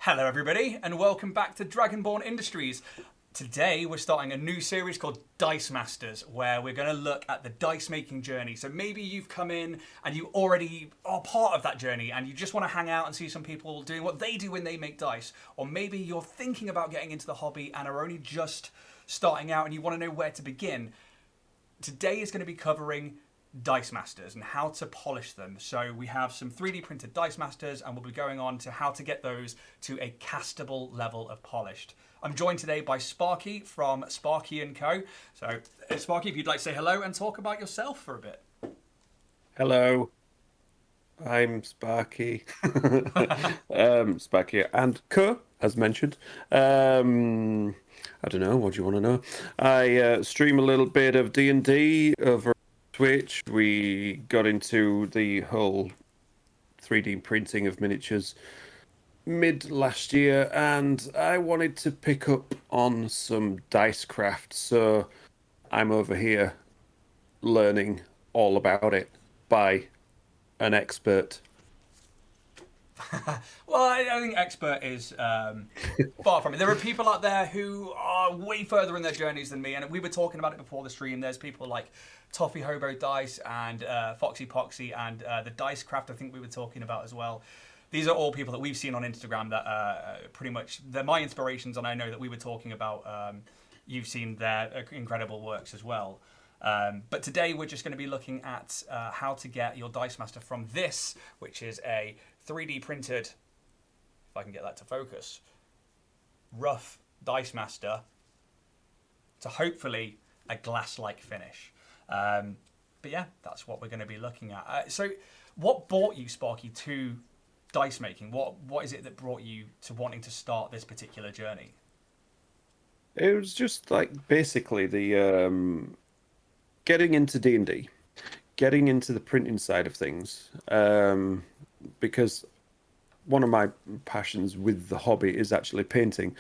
Hello everybody and welcome back to DragonBorn Industries. Today we're starting a new series called Dice Masters where we're going to look at the dice making journey. So maybe you've come in and you already are part of that journey and you just want to hang out and see some people doing what they do when they make dice. Or maybe you're thinking about getting into the hobby and are only just starting out and you want to know where to begin. Today is going to be covering Dice Masters and how to polish them. So we have some 3D printed Dice Masters and we'll be going on to how to get those to a castable level of polished. I'm joined today by Sparky from Sparky and Co. So Sparky, if you'd like to say hello and talk about yourself for a bit. Hello, I'm Sparky. Sparky and Co, as mentioned. I don't know, what do you want to know? I stream a little bit of D&D over Twitch. We got into the whole 3D printing of miniatures mid last year, and I wanted to pick up on some dice craft, so I'm over here learning all about it by an expert. Well, I think expert is far from it. There are people out there who are way further in their journeys than me, and we were talking about it before the stream. There's people like Toffee Hobo Dice and Foxy Poxy and the Dice Craft I think we were talking about as well. These are all people that we've seen on Instagram that pretty much, they're my inspirations, and I know that we were talking about, you've seen their incredible works as well. But today we're just going to be looking at how to get your Dice Master from this, which is a 3D printed, if I can get that to focus, rough Dice Master to hopefully a glass-like finish. But yeah, that's what we're going to be looking at. So what brought you, Sparky, to dice making? What is it that brought you to wanting to start this particular journey? It was just like basically the getting into D&D, getting into the printing side of things, because one of my passions with the hobby is actually painting,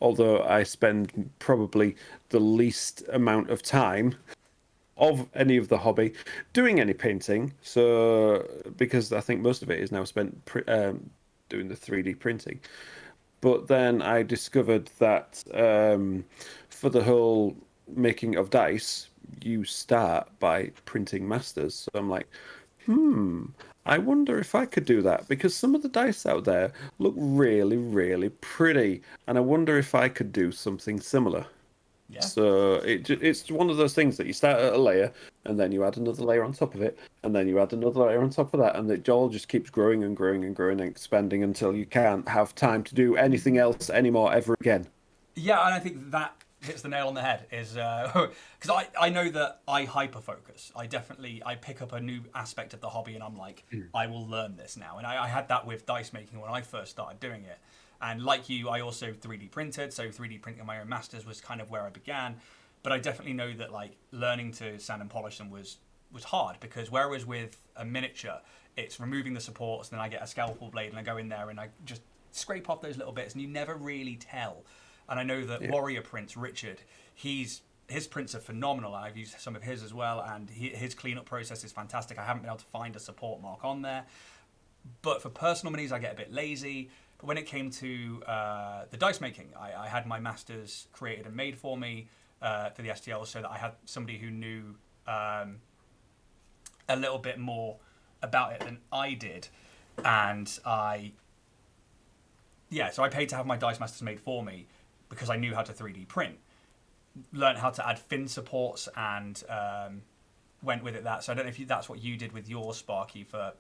although I spend probably the least amount of time of any of the hobby doing any painting. So because I think most of it is now spent doing the 3D printing. But then I discovered that for the whole making of dice, you start by printing masters. So I'm like, I wonder if I could do that, because some of the dice out there look really, really pretty, and I wonder if I could do something similar. Yeah. So it's one of those things that you start at a layer, and then you add another layer on top of it, and then you add another layer on top of that, and it all just keeps growing and growing and growing and expanding until you can't have time to do anything else anymore ever again. Yeah, and I think that hits the nail on the head. Is because I know that I hyper focus. I pick up a new aspect of the hobby, and I'm like, I will learn this now. And I had that with dice making when I first started doing it. And like you, I also 3D printed. So 3D printing my own masters was kind of where I began. But I definitely know that like learning to sand and polish them was hard, because whereas with a miniature, it's removing the supports, and then I get a scalpel blade and I go in there and I just scrape off those little bits, and you never really tell. And I know that Warrior Prince Richard, his prints are phenomenal. I've used some of his as well, and his cleanup process is fantastic. I haven't been able to find a support mark on there. But for personal minis, I get a bit lazy. But when it came to the dice making, I had my masters created and made for me for the STL, so that I had somebody who knew a little bit more about it than I did. And so I paid to have my dice masters made for me because I knew how to 3D print. Learned how to add fin supports and went with it that. So I don't know if that's what you did with your Sparky for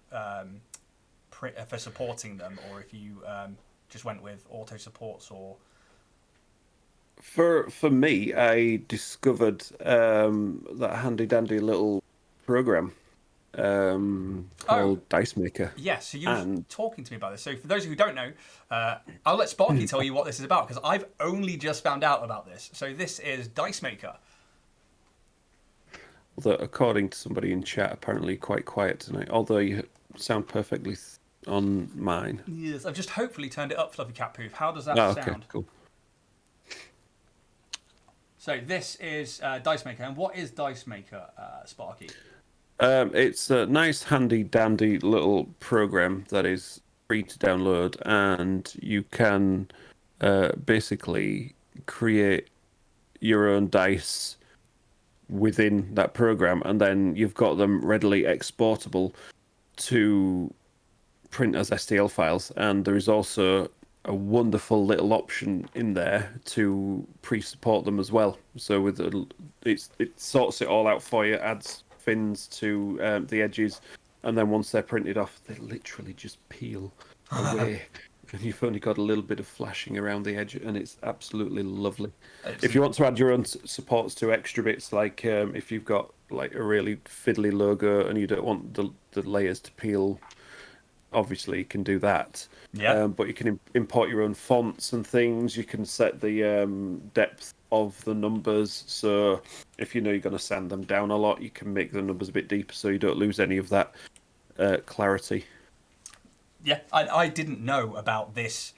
supporting them, or if you just went with auto supports or. For me, I discovered that handy dandy little program called Dice Maker. Yes, so you were talking to me about this. So for those who don't know, I'll let Sparky tell you what this is about, because I've only just found out about this. So this is Dice Maker. Although, according to somebody in chat, apparently quite quiet tonight. Although you sound perfectly on mine. Yes, I've just hopefully turned it up, Fluffy Cat Poof. How does that sound? Okay, cool. So this is Dice Maker. And what is Dice Maker, Sparky? It's a nice, handy, dandy little program that is free to download, and you can basically create your own dice within that program, and then you've got them readily exportable to print as STL files. And there is also a wonderful little option in there to pre-support them as well. So with it sorts it all out for you, adds fins to the edges, and then once they're printed off, they literally just peel away. And you've only got a little bit of flashing around the edge, and it's absolutely lovely. If you want to add your own supports to extra bits, like if you've got like a really fiddly logo and you don't want the layers to peel, obviously you can do that. Yeah. But you can import your own fonts and things. You can set the depth of the numbers. So if you know you're going to sand them down a lot, you can make the numbers a bit deeper so you don't lose any of that clarity. Yeah, I didn't know about this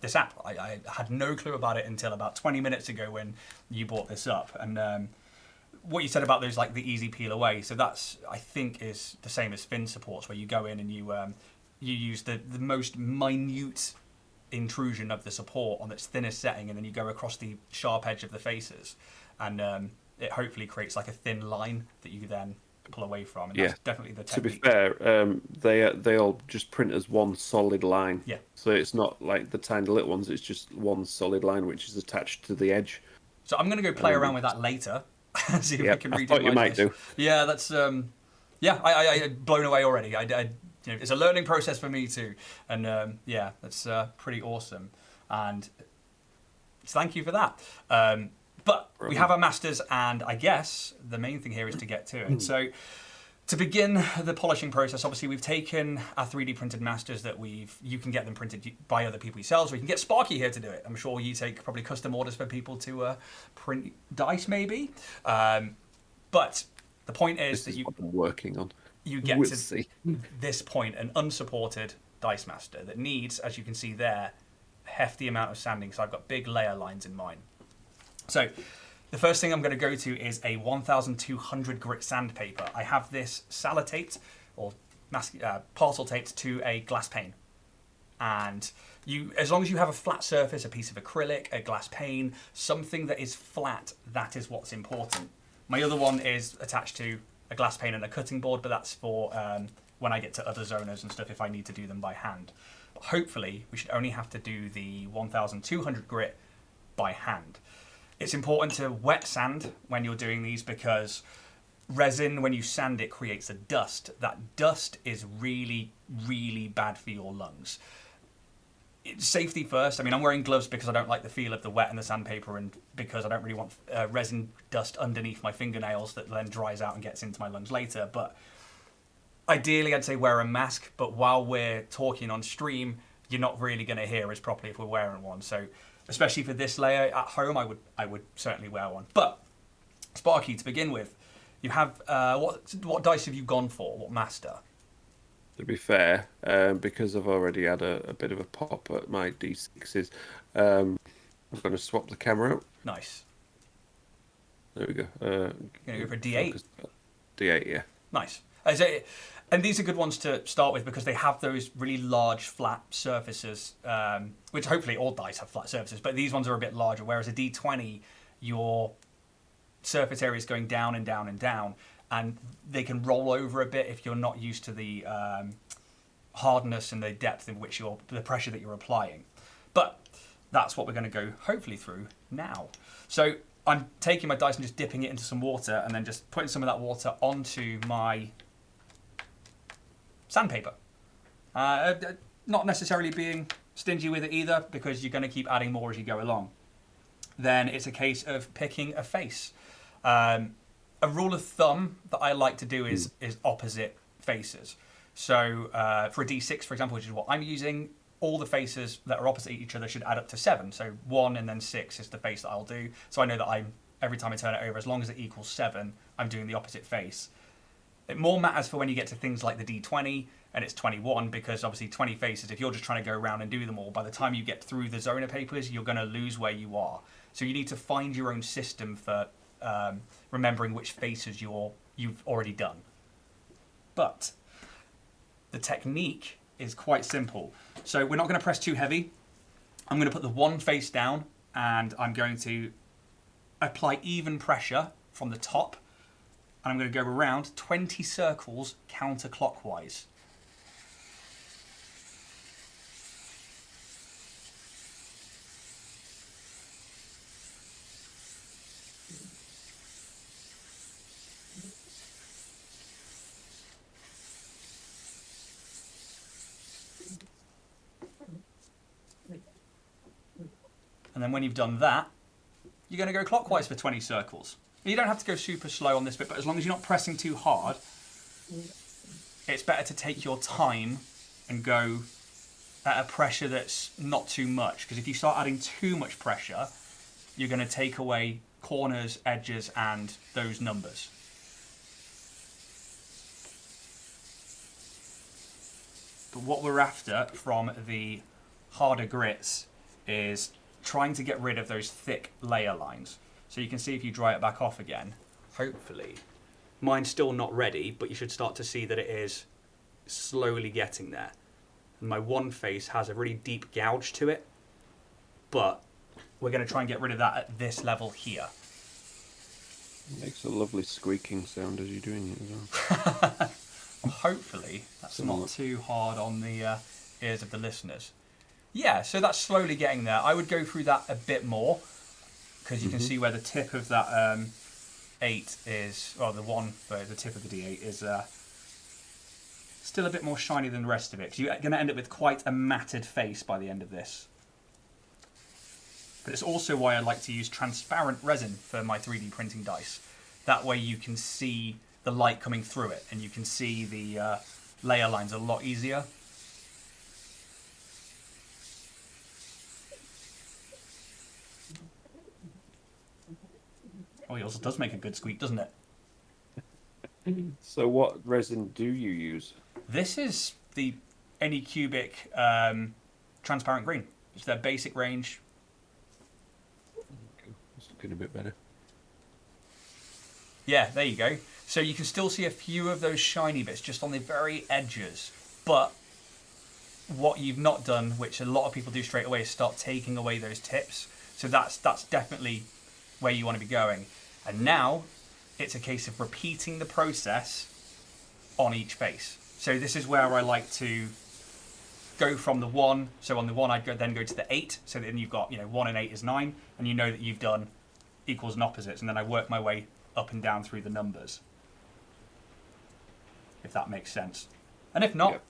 this app. I had no clue about it until about 20 minutes ago when you brought this up. And what you said about those, like the easy peel away, so that's, I think, is the same as fin supports, where you go in and you use the most minute intrusion of the support on its thinnest setting, and then you go across the sharp edge of the faces, and it hopefully creates like a thin line that you then pull away from. And that's definitely the technique. To be fair, they all just print as one solid line. Yeah. So it's not like the tiny little ones. It's just one solid line which is attached to the edge. So I'm going to go play around with that later. See if we can redo I thought you might do. Yeah, that's I blown away already. It's a learning process for me too, and yeah, that's pretty awesome. And thank you for that. But we have our masters, and I guess the main thing here is to get to it. So to begin the polishing process, obviously we've taken our 3D printed masters that you can get them printed by other people yourselves, or you can get Sparky here to do it. I'm sure you take probably custom orders for people to print dice maybe. But the point is what I'm working on. You get to this point, an unsupported dice master that needs, as you can see there, a hefty amount of sanding. So I've got big layer lines in mine. So the first thing I'm going to go to is a 1200 grit sandpaper. I have this sellotaped or parcel taped to a glass pane. And as long as you have a flat surface, a piece of acrylic, a glass pane, something that is flat, that is what's important. My other one is attached to a glass pane and a cutting board, but that's for when I get to other zoners and stuff if I need to do them by hand. But hopefully, we should only have to do the 1200 grit by hand. It's important to wet sand when you're doing these because resin, when you sand it, creates a dust. That dust is really, really bad for your lungs. It's safety first. I mean, I'm wearing gloves because I don't like the feel of the wet and the sandpaper, and because I don't really want resin dust underneath my fingernails that then dries out and gets into my lungs later. But ideally, I'd say wear a mask. But while we're talking on stream, you're not really going to hear us properly if we're wearing one. So especially for this layer at home, I would certainly wear one. But Sparky, to begin with, you have what dice have you gone for? What master? To be fair, because I've already had a bit of a pop at my D6s, I'm going to swap the camera out. Nice. There we go. You're going to go for a D8? D8, yeah. Nice. And these are good ones to start with because they have those really large flat surfaces, which hopefully all dice have flat surfaces, but these ones are a bit larger, whereas a D20, your surface area is going down and down and down, and they can roll over a bit if you're not used to the hardness and the depth in which the pressure that you're applying. But that's what we're going to go hopefully through now. So I'm taking my dice and just dipping it into some water and then just putting some of that water onto my sandpaper. Not necessarily being stingy with it either, because you're going to keep adding more as you go along. Then it's a case of picking a face. A rule of thumb that I like to do is opposite faces. So for a D6, for example, which is what I'm using, all the faces that are opposite each other should add up to 7. So 1 and then 6 is the face that I'll do. So I know that every time I turn it over, as long as it equals 7, I'm doing the opposite face. It more matters for when you get to things like the D20 and it's 21, because obviously 20 faces, if you're just trying to go around and do them all, by the time you get through the zoner papers, you're going to lose where you are. So you need to find your own system for remembering which faces you've already done. But the technique is quite simple. So we're not going to press too heavy. I'm going to put the one face down, and I'm going to apply even pressure from the top, and I'm going to go around 20 circles counterclockwise. And then when you've done that, you're going to go clockwise for 20 circles. You don't have to go super slow on this bit, but as long as you're not pressing too hard, it's better to take your time and go at a pressure that's not too much. Because if you start adding too much pressure, you're going to take away corners, edges, and those numbers. But what we're after from the harder grits is trying to get rid of those thick layer lines. So you can see if you dry it back off again, hopefully. Mine's still not ready, but you should start to see that it is slowly getting there. And my one face has a really deep gouge to it, but we're going to try and get rid of that at this level here. It makes a lovely squeaking sound as you're doing it as well. Hopefully that's not too hard on the ears of the listeners. Yeah, so that's slowly getting there. I would go through that a bit more, because you can see where the tip of that 8 is, or the tip of the D8 is still a bit more shiny than the rest of it, because you're going to end up with quite a matted face by the end of this. But it's also why I like to use transparent resin for my 3D printing dice. That way you can see the light coming through it, and you can see the layer lines a lot easier. Oh, yours does make a good squeak, doesn't it? So what resin do you use? This is the Anycubic transparent green. It's their basic range. It's looking a bit better. Yeah, there you go. So you can still see a few of those shiny bits just on the very edges. But what you've not done, which a lot of people do straight away, is start taking away those tips. So that's definitely where you want to be going. And now it's a case of repeating the process on each face. So this is where I like to go from the 1. So on the 1 I'd then go to the 8. So then you've got, 1 and 8 is 9, and you know that you've done equals and opposites, and then I work my way up and down through the numbers. If that makes sense. And if not,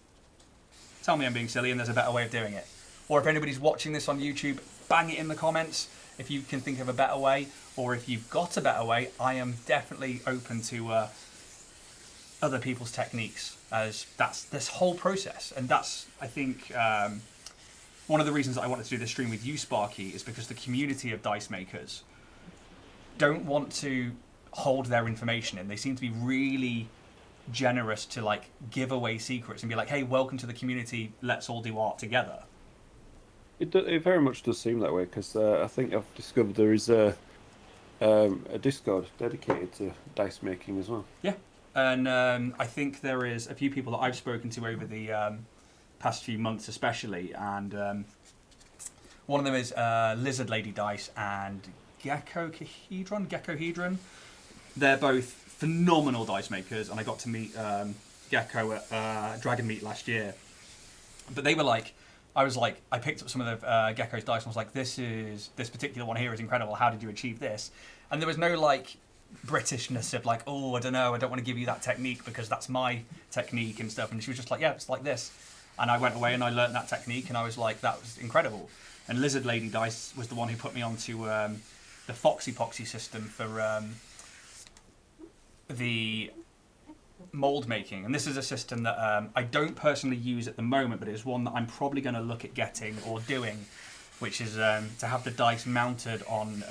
tell me I'm being silly and there's a better way of doing it. Or if anybody's watching this on YouTube, bang it in the comments if you can think of a better way, or if you've got a better way. I am definitely open to other people's techniques, as that's this whole process. And that's, I think, one of the reasons that I wanted to do this stream with you, Sparky, is because the community of dice makers don't want to hold their information in. They seem to be really generous to give away secrets and be like, hey, welcome to the community, let's all do art together. It very much does seem that way, because I think I've discovered there is a Discord dedicated to dice making as well. Yeah, and I think there is a few people that I've spoken to over the past few months especially, and one of them is Lizard Lady Dice and Geckohedron. They're both phenomenal dice makers, and I got to meet Gecko at Dragon Meet last year. But they were like, I picked up some of the Gecko's dice and was like, this particular one here is incredible. How did you achieve this? And there was no Britishness of oh, I don't know, I don't want to give you that technique because that's my technique and stuff. And she was just like, yeah, it's like this. And I went away and I learned that technique, and I was like, that was incredible. And Lizard Lady Dice was the one who put me onto the Foxy Poxy system for the mold making. And this is a system that I don't personally use at the moment, but it is one that I'm probably going to look at getting or doing, which is to have the dice mounted on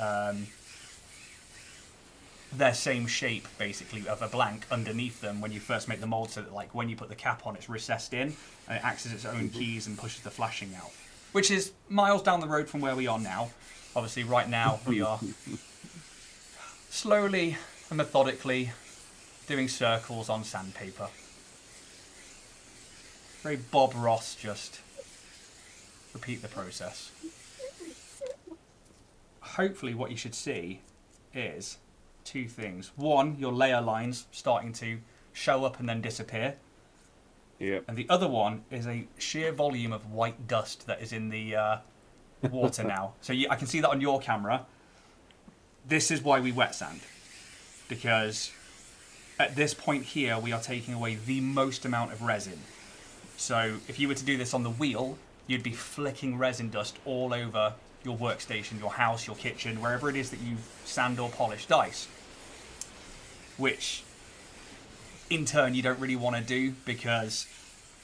their same shape, basically, of a blank underneath them when you first make the mold, so that when you put the cap on, it's recessed in and it acts as its own keys and pushes the flashing out, which is miles down the road from where we are now. Obviously right now we are slowly and methodically doing circles on sandpaper. Very Bob Ross, just repeat the process. Hopefully what you should see is two things. One, your layer lines starting to show up and then disappear. Yep. And the other one is a sheer volume of white dust that is in the water now. So I can see that on your camera. This is why we wet sand. Because at this point here, we are taking away the most amount of resin. So if you were to do this on the wheel, you'd be flicking resin dust all over your workstation, your house, your kitchen, wherever it is that you sand or polish dice. Which, in turn, you don't really want to do, because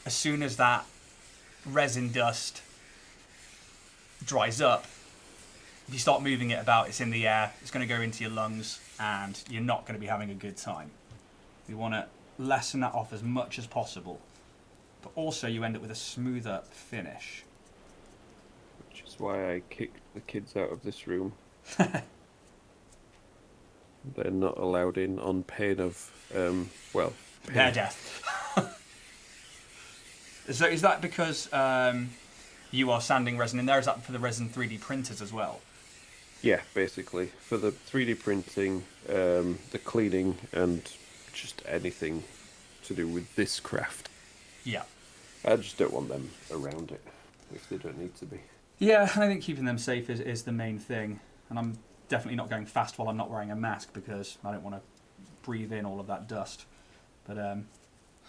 as soon as that resin dust dries up, if you start moving it about, it's in the air, it's going to go into your lungs, and you're not going to be having a good time. You want to lessen that off as much as possible. But also you end up with a smoother finish. Which is why I kicked the kids out of this room. They're not allowed in on pain of, pain. Their death. So is that because you are sanding resin in there? Is that for the resin 3D printers as well? Yeah, basically. For the 3D printing, the cleaning, and just anything to do with this craft. Yeah. I just don't want them around it if they don't need to be. Yeah, I think keeping them safe is the main thing. And I'm definitely not going fast while I'm not wearing a mask, because I don't want to breathe in all of that dust. But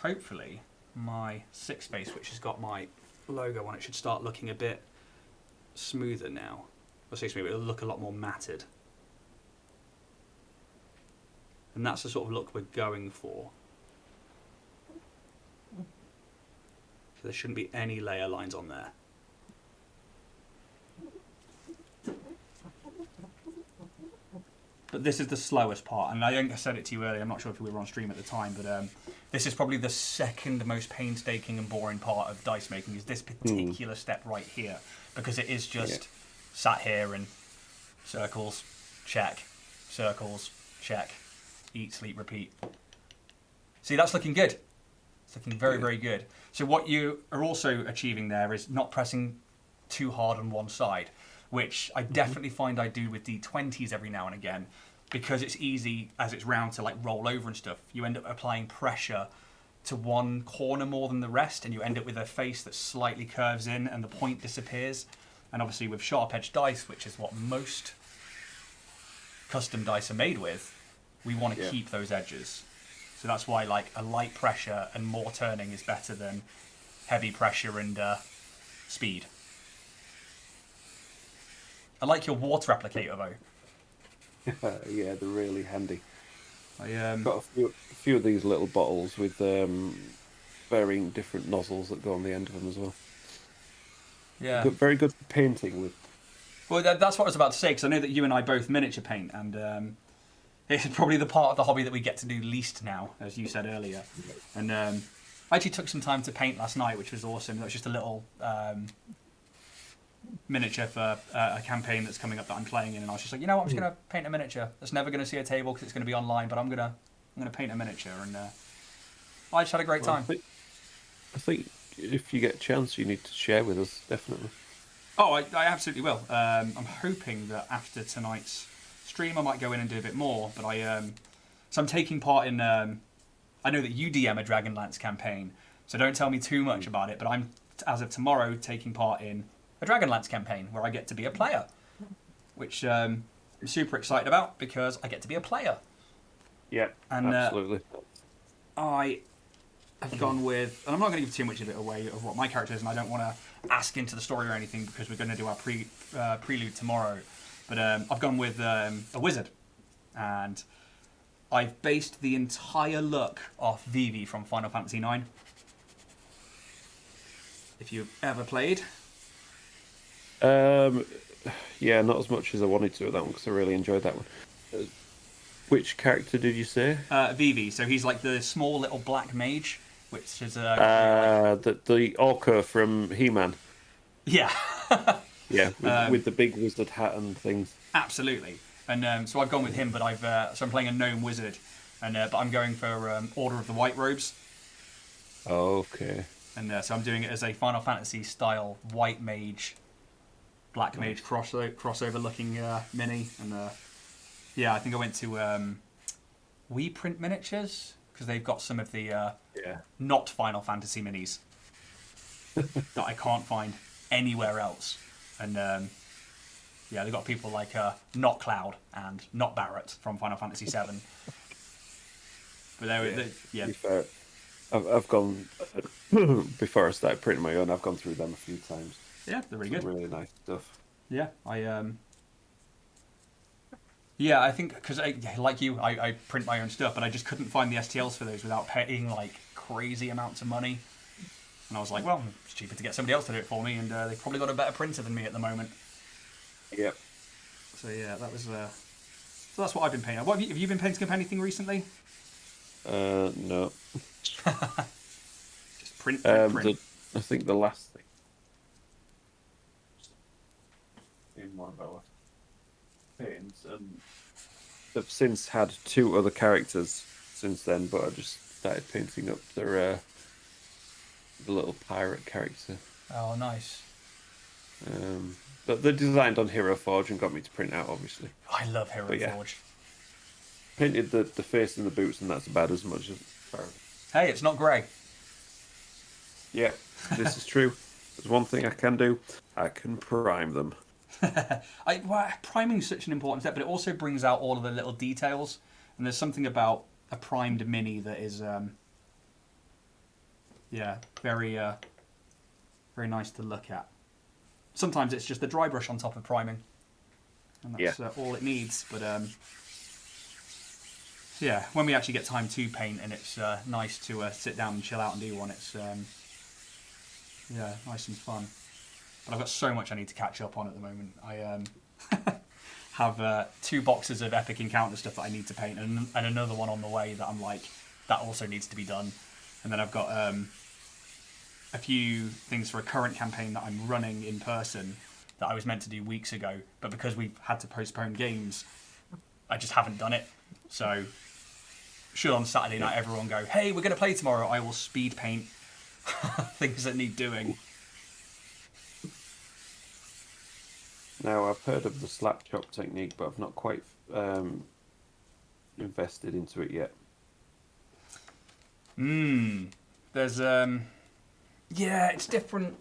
hopefully my 6-space, which has got my logo on it, should start looking a bit smoother now. Or say smoother, it'll look a lot more matted. And that's the sort of look we're going for. So there shouldn't be any layer lines on there. But this is the slowest part, and I think I said it to you earlier, I'm not sure if we were on stream at the time, but this is probably the second most painstaking and boring part of dice making, is this particular step right here, because it is just sat here and circles, check, eat, sleep, repeat. See, that's looking good. It's looking very, very good. So what you are also achieving there is not pressing too hard on one side, which I definitely find I do with D20s every now and again, because it's easy as it's round to like roll over and stuff. You end up applying pressure to one corner more than the rest, and you end up with a face that slightly curves in and the point disappears. And obviously with sharp edged dice, which is what most custom dice are made with, we want to keep those edges. So that's why like a light pressure and more turning is better than heavy pressure and speed. I like your water applicator though. Yeah, they're really handy. I've got a few of these little bottles with varying different nozzles that go on the end of them as well. Yeah. Very good for painting with. Well, that's what I was about to say, because I know that you and I both miniature paint, and it's probably the part of the hobby that we get to do least now, as you said earlier. And I actually took some time to paint last night, which was awesome. That was just a little miniature for a campaign that's coming up that I'm playing in, and I was just like, you know what, I'm just going to paint a miniature. That's never going to see a table because it's going to be online, but I'm going to paint a miniature, and I just had a great time. I think if you get a chance, you need to share with us, definitely. Oh, I absolutely will. I'm hoping that after tonight's stream, I might go in and do a bit more. But so I'm taking part in. I know that you DM a Dragonlance campaign, so don't tell me too much about it. But I'm, as of tomorrow, taking part in a Dragonlance campaign where I get to be a player, which I'm super excited about because I get to be a player. Yeah, and, absolutely. I have gone with, and I'm not going to give too much of it away of what my character is, and I don't want to ask into the story or anything because we're going to do our prelude tomorrow. But I've gone with a wizard, and I've based the entire look off Vivi from Final Fantasy IX. If you've ever played. Yeah, not as much as I wanted to with that one because I really enjoyed that one. Which character did you say? Vivi. So he's like the small little black mage, which is the Orca from He-Man. Yeah. Yeah, with the big wizard hat and things. Absolutely. And so I've gone with him, but so I'm playing a gnome wizard, and but I'm going for Order of the White Robes. Okay. And so I'm doing it as a Final Fantasy style white mage, black mage crossover looking mini. And yeah, I think I went to We Print Miniatures because they've got some of the not Final Fantasy minis that I can't find anywhere else. And yeah, they've got people like not Cloud and not Barrett from Final Fantasy VII. But To be fair, I've gone before I started printing my own. I've gone through them a few times. Yeah, they're really good. Really nice stuff. Yeah, yeah, I think because like you, I print my own stuff, but I just couldn't find the STLs for those without paying like crazy amounts of money. And I was like, well, it's cheaper to get somebody else to do it for me, and they've probably got a better printer than me at the moment. Yep. So yeah, that was. So that's what I've been painting. What have you been painting up anything recently? No. Just print. I think the last thing in one of our paintings, and I've since had 2 other characters since then, but I just started painting up their the little pirate character. Oh, nice. But they're designed on Hero Forge and got me to print out, obviously. I love Hero Forge. Painted the face and the boots, and that's about as much as. Hey, it's not grey. Yeah, this is true. There's one thing I can do. I can prime them. Priming is such an important step, but it also brings out all of the little details. And there's something about a primed mini that is, very, very nice to look at. Sometimes it's just the dry brush on top of priming, and that's all it needs. But yeah, when we actually get time to paint, and it's nice to sit down and chill out and do one, it's nice and fun. But I've got so much I need to catch up on at the moment. I have 2 boxes of Epic Encounter stuff that I need to paint, and another one on the way that I'm like, that also needs to be done. And then I've got a few things for a current campaign that I'm running in person that I was meant to do weeks ago, but because we've had to postpone games, I just haven't done it. So should on Saturday night everyone go, hey, we're going to play tomorrow, I will speed paint things that need doing. Now, I've heard of the slap chop technique, but I've not quite invested into it yet. There's it's different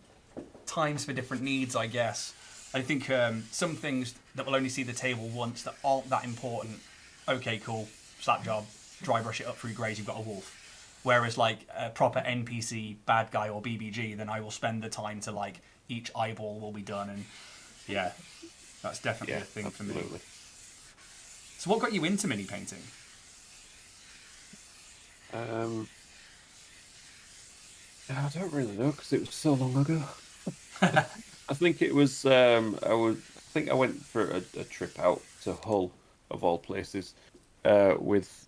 times for different needs, I guess. I think some things that will only see the table once that aren't that important. Okay, cool, slap job, dry brush it up through greys, you've got a wolf. Whereas like a proper NPC bad guy or BBG, then I will spend the time to like each eyeball will be done, and yeah, that's definitely a thing for me. So what got you into mini painting? I don't really know because it was so long ago. I think it was. I think I went for a trip out to Hull, of all places, with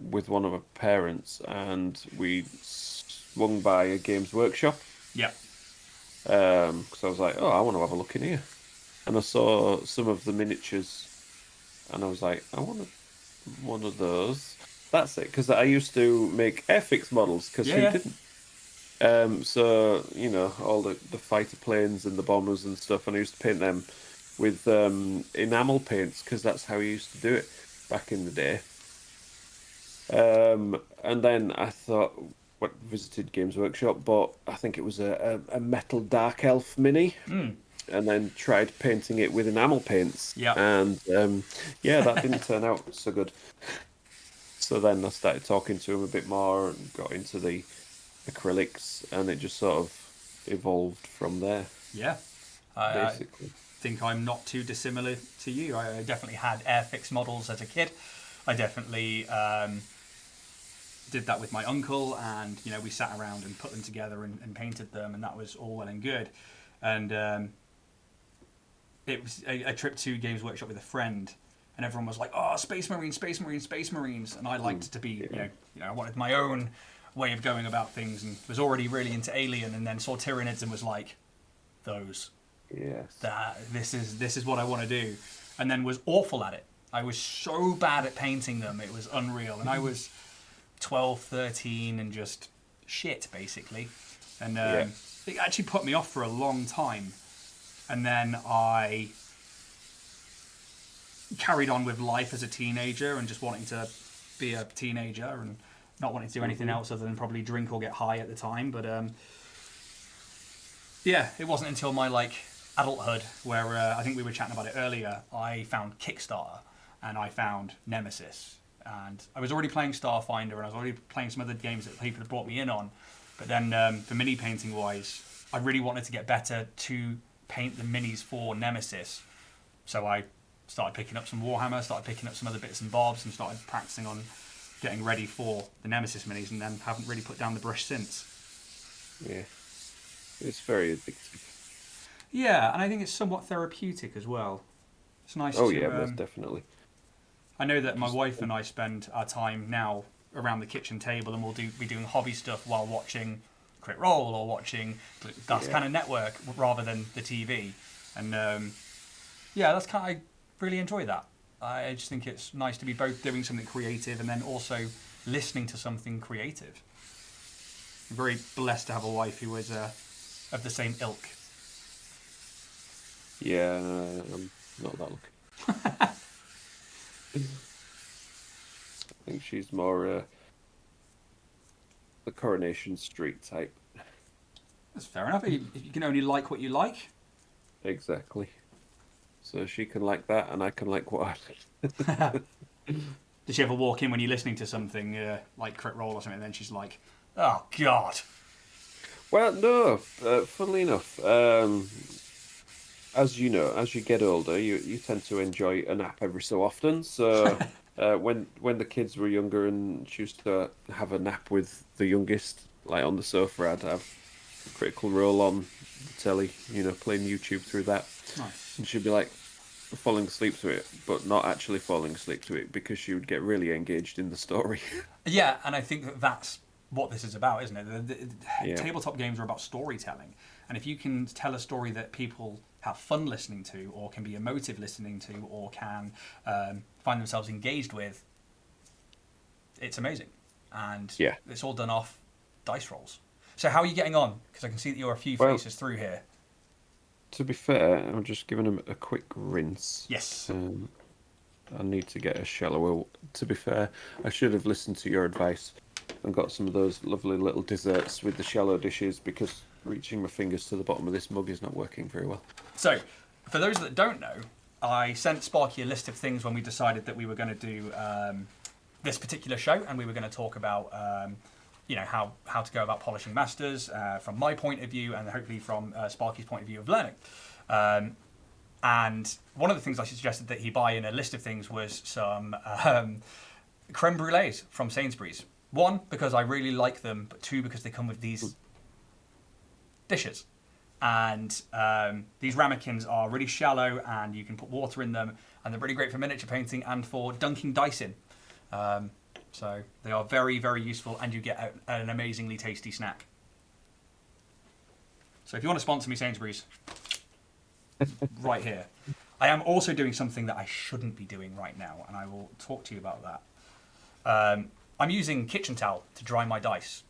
one of my parents, and we swung by a Games Workshop. Yeah. Because I was like, oh, I want to have a look in here, and I saw some of the miniatures, and I was like, I want one of those. That's it, because I used to make Airfix models, because who didn't? So, you know, all the fighter planes and the bombers and stuff, and I used to paint them with enamel paints, because that's how you used to do it back in the day. And then I thought, visited Games Workshop, bought, I think it was a metal Dark Elf mini, and then tried painting it with enamel paints. Yeah. And that didn't turn out so good. So then I started talking to him a bit more and got into the acrylics, and it just sort of evolved from there. Yeah. Basically. I think I'm not too dissimilar to you. I definitely had Airfix models as a kid. I definitely did that with my uncle, and you know, we sat around and put them together and painted them, and that was all well and good. And it was a trip to Games Workshop with a friend, and everyone was like, "Oh, Space Marines, Space Marines, Space Marines," and I liked to be, you know, I wanted my own way of going about things, and was already really into Alien, and then saw Tyranids and was like, "Those, this is what I want to do," and then was awful at it. I was so bad at painting them, it was unreal, and I was 12, 13, and just shit basically. And Yeah. it actually put me off for a long time. And then I carried on with life as a teenager and just wanting to be a teenager and not wanting to do anything else other than probably drink or get high at the time. But yeah, it wasn't until my adulthood where I think we were chatting about it earlier. I found Kickstarter and I found Nemesis, and I was already playing Starfinder and I was already playing some other games that people had brought me in on. But then for mini painting wise, I really wanted to get better to paint the minis for Nemesis, so I started picking up some Warhammer, started picking up some other bits and bobs, and started practicing on getting ready for the Nemesis minis, and then haven't really put down the brush since. Yeah. It's very addictive. Yeah, and I think it's somewhat therapeutic as well. It's nice Oh to... yeah, most definitely. I know that my wife and I spend our time now around the kitchen table, and we'll be doing hobby stuff while watching Crit Roll or watching that kind of network rather than the TV. And yeah, that's I really enjoy that. I just think it's nice to be both doing something creative and then also listening to something creative. I'm very blessed to have a wife who is of the same ilk. Yeah, I'm not that lucky. I think she's more the Coronation Street type. That's fair enough. You can only like what you like. Exactly. So she can like that, and I can like what I like. Does she ever walk in when you're listening to something like Crit Roll or something, and then she's like, "Oh God"? Well, no. Funnily enough, as you know, as you get older, you tend to enjoy a nap every so often. So when the kids were younger and she used to have a nap with the youngest, like on the sofa, I'd have Critical Role on the telly, playing YouTube through that. Nice. And she'd be like falling asleep to it, but not actually falling asleep to it because she would get really engaged in the story. Yeah, and I think that's what this is about, isn't it? Yeah. Tabletop games are about storytelling, and if you can tell a story that people have fun listening to, or can be emotive listening to, or can find themselves engaged with, it's amazing. And Yeah. it's all done off dice rolls. So how are you getting on? Because I can see that you're a few Well, faces through here. To be fair, I'm just giving them a quick rinse. Yes. I need to get a shallower. To be fair, I should have listened to your advice and got some of those lovely little desserts with the shallow dishes, because reaching my fingers to the bottom of this mug is not working very well. So, for those that don't know, I sent Sparky a list of things when we decided that we were going to do this particular show, and we were going to talk about how to go about polishing masters from my point of view, and hopefully from Sparky's point of view of learning. And one of the things I suggested that he buy in a list of things was some creme brulees from Sainsbury's. One, because I really like them, but two, because they come with these dishes. And these ramekins are really shallow, and you can put water in them, and they're really great for miniature painting and for dunking dice in. So they are very, very useful, and you get an amazingly tasty snack. So if you want to sponsor me, Sainsbury's, right here. I am also doing something that I shouldn't be doing right now, and I will talk to you about that. I'm using kitchen towel to dry my dice.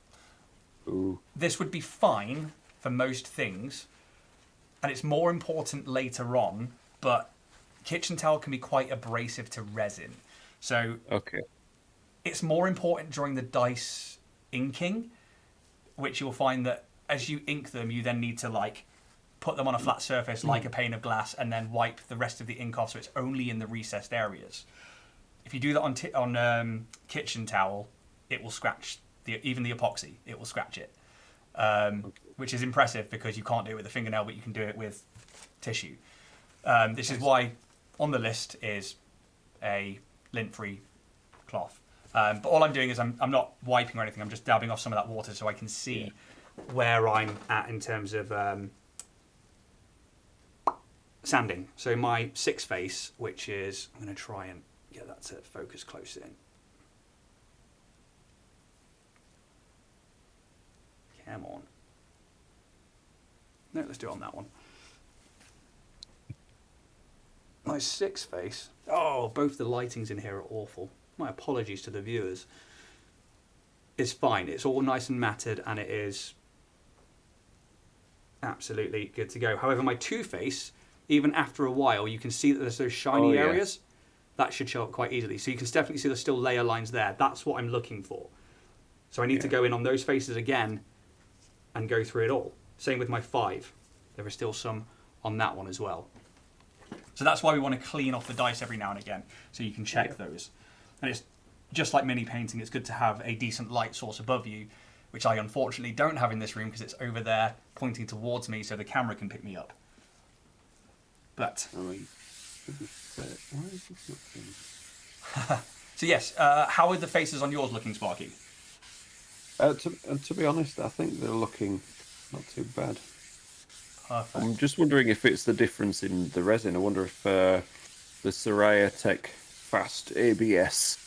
Ooh. This would be fine for most things, and it's more important later on, but kitchen towel can be quite abrasive to resin. So Okay. it's more important during the dice inking, which you'll find that as you ink them, you then need to put them on a flat surface like a pane of glass, and then wipe the rest of the ink off so it's only in the recessed areas. If you do that on kitchen towel, it will scratch even the epoxy. It will scratch it, which is impressive because you can't do it with a fingernail, but you can do it with tissue. This is why on the list is a lint-free cloth. But all I'm doing is I'm not wiping or anything. I'm just dabbing off some of that water so I can see where I'm at in terms of sanding. So my 6 face, which is, I'm going to try and get that to focus close in. Come on. No, let's do it on that one. My 6 face. Oh, both the lightings in here are awful. My apologies to the viewers. It's fine. It's all nice and matted, and it is absolutely good to go. However, my Two-Face, even after a while, you can see that there's those shiny areas. That should show up quite easily. So you can definitely see there's still layer lines there. That's what I'm looking for. So I need to go in on those faces again and go through it all. Same with my 5. There are still some on that one as well. So that's why we want to clean off the dice every now and again, so you can check those. And it's just like mini painting, it's good to have a decent light source above you, which I unfortunately don't have in this room because it's over there pointing towards me so the camera can pick me up. But... So yes, how are the faces on yours looking, Sparky? To be honest, I think they're looking not too bad. Perfect. I'm just wondering if it's the difference in the resin. I wonder if the Soraya Tech Fast ABS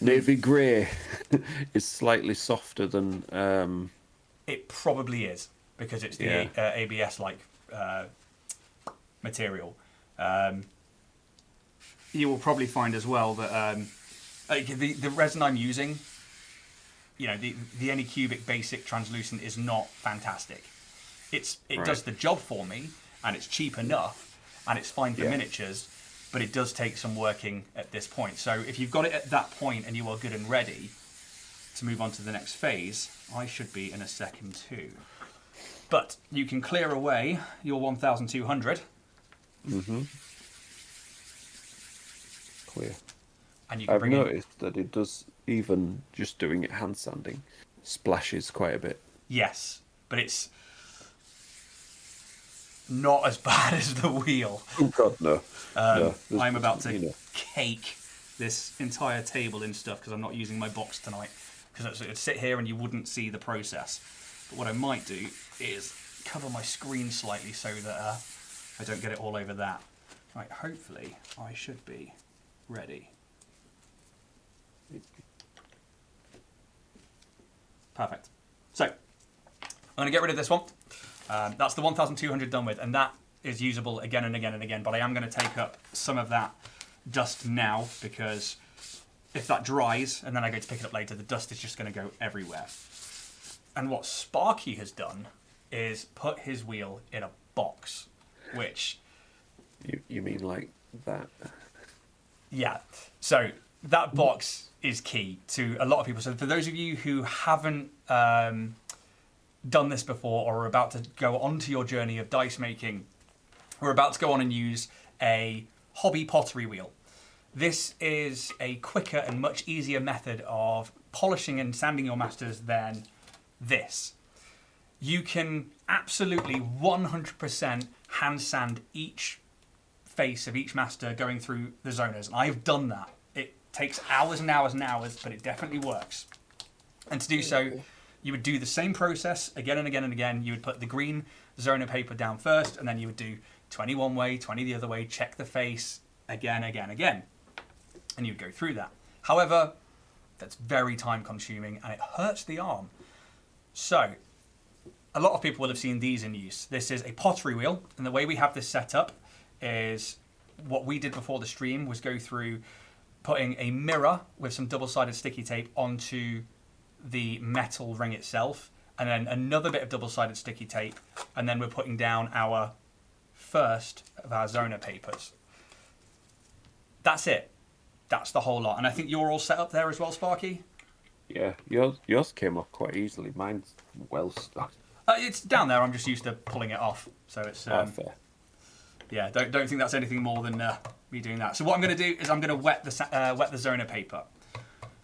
Navy Grey is slightly softer than... It probably is, because it's the ABS-like material. You will probably find as well that the resin I'm using, you know, the Anycubic Basic Translucent is not fantastic. It does the job for me, and it's cheap enough, and it's fine for miniatures, but it does take some working at this point. So if you've got it at that point and you are good and ready to move on to the next phase, I should be in a second too. But you can clear away your 1,200. Mm-hmm. Clear. And you can I've noticed that it does, even just doing it hand sanding, splashes quite a bit. Yes, but it's not as bad as the wheel. Oh God, no. I'm about to cake this entire table in stuff because I'm not using my box tonight. Because it'd sit here and you wouldn't see the process. But what I might do is cover my screen slightly so that I don't get it all over that. Right, hopefully I should be ready. Perfect. So, I'm going to get rid of this one. That's the 1,200 done with, and that is usable again and again and again, but I am going to take up some of that dust now, because if that dries, and then I go to pick it up later, the dust is just going to go everywhere. And what Sparky has done is put his wheel in a box, which... You mean like that? Yeah. So, that box is key to a lot of people. So for those of you who haven't done this before or are about to go onto your journey of dice making, we're about to go on and use a hobby pottery wheel. This is a quicker and much easier method of polishing and sanding your masters than this. You can absolutely 100% hand sand each face of each master going through the zoners, and I've done that. It takes hours and hours and hours, but it definitely works. And to do so, you would do the same process again and again and again. You would put the green zoner paper down first, and then you would do 20 one way, 20 the other way, check the face again, again. And you'd go through that. However, that's very time consuming and it hurts the arm. So, a lot of people will have seen these in use. This is a pottery wheel, and the way we have this set up is what we did before the stream was go through putting a mirror with some double-sided sticky tape onto the metal ring itself, and then another bit of double-sided sticky tape, and then we're putting down our first of our zoner papers. That's it. That's the whole lot. And I think you're all set up there as well, Sparky? Yeah, yours came off quite easily. Mine's well stuck. It's down there. I'm just used to pulling it off. So it's... Fair. Yeah, don't think that's anything more than me doing that. So what I'm going to do is I'm going to wet the zoner paper.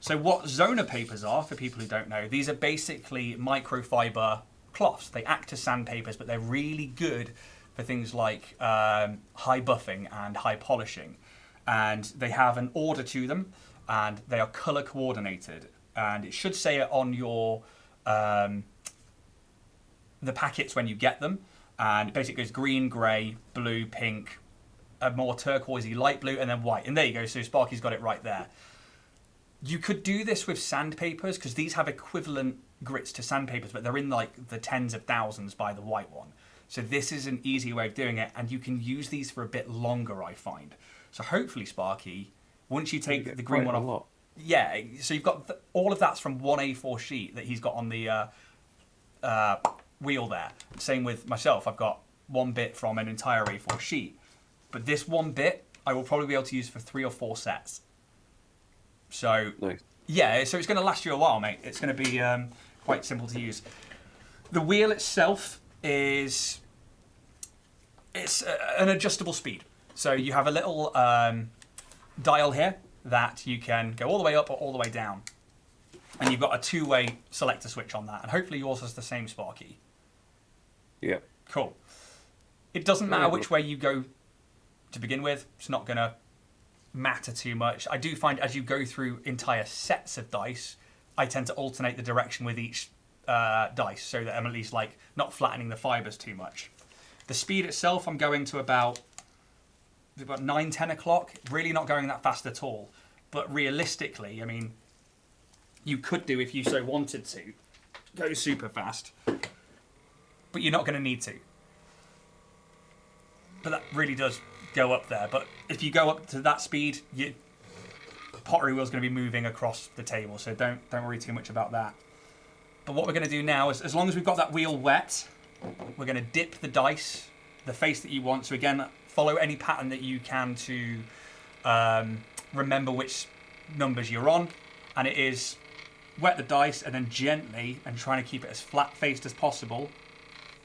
So what zoner papers are, for people who don't know, these are basically microfiber cloths. They act as sandpapers, but they're really good for things like high buffing and high polishing. And they have an order to them, and they are color coordinated. And it should say it on your the packets when you get them. And it basically goes green, grey, blue, pink, a more turquoisey light blue, and then white. And there you go. So Sparky's got it right there. You could do this with sandpapers, because these have equivalent grits to sandpapers, but they're in like the tens of thousands by the white one. So this is an easy way of doing it, and you can use these for a bit longer, I find. So hopefully, Sparky, once you take the green one off... Yeah, so you've got all of that's from one A4 sheet that he's got on the wheel there. Same with myself. I've got 1 bit from an entire A4 sheet. But this 1 bit, I will probably be able to use for 3 or 4 sets. So, Nice. yeah, so it's going to last you a while, mate. It's going to be quite simple to use. The wheel itself it's an adjustable speed. So you have a little dial here that you can go all the way up or all the way down. And you've got a 2-way selector switch on that. And hopefully yours has the same, Sparky. Yeah. Cool. It doesn't matter which way you go to begin with. It's not going to matter too much. I do find as you go through entire sets of dice, I tend to alternate the direction with each dice so that I'm at least like not flattening the fibers too much. The speed itself, I'm going to about 9, 10 o'clock. Really not going that fast at all. But realistically, I mean, you could do, if you so wanted to, go super fast. But you're not going to need to. But that really does go up there. But if you go up to that speed, your pottery wheel's going to be moving across the table. So don't worry too much about that. But what we're going to do now is, as long as we've got that wheel wet, we're going to dip the dice, the face that you want. So again, follow any pattern that you can to remember which numbers you're on. And it is wet the dice and then gently, and trying to keep it as flat-faced as possible,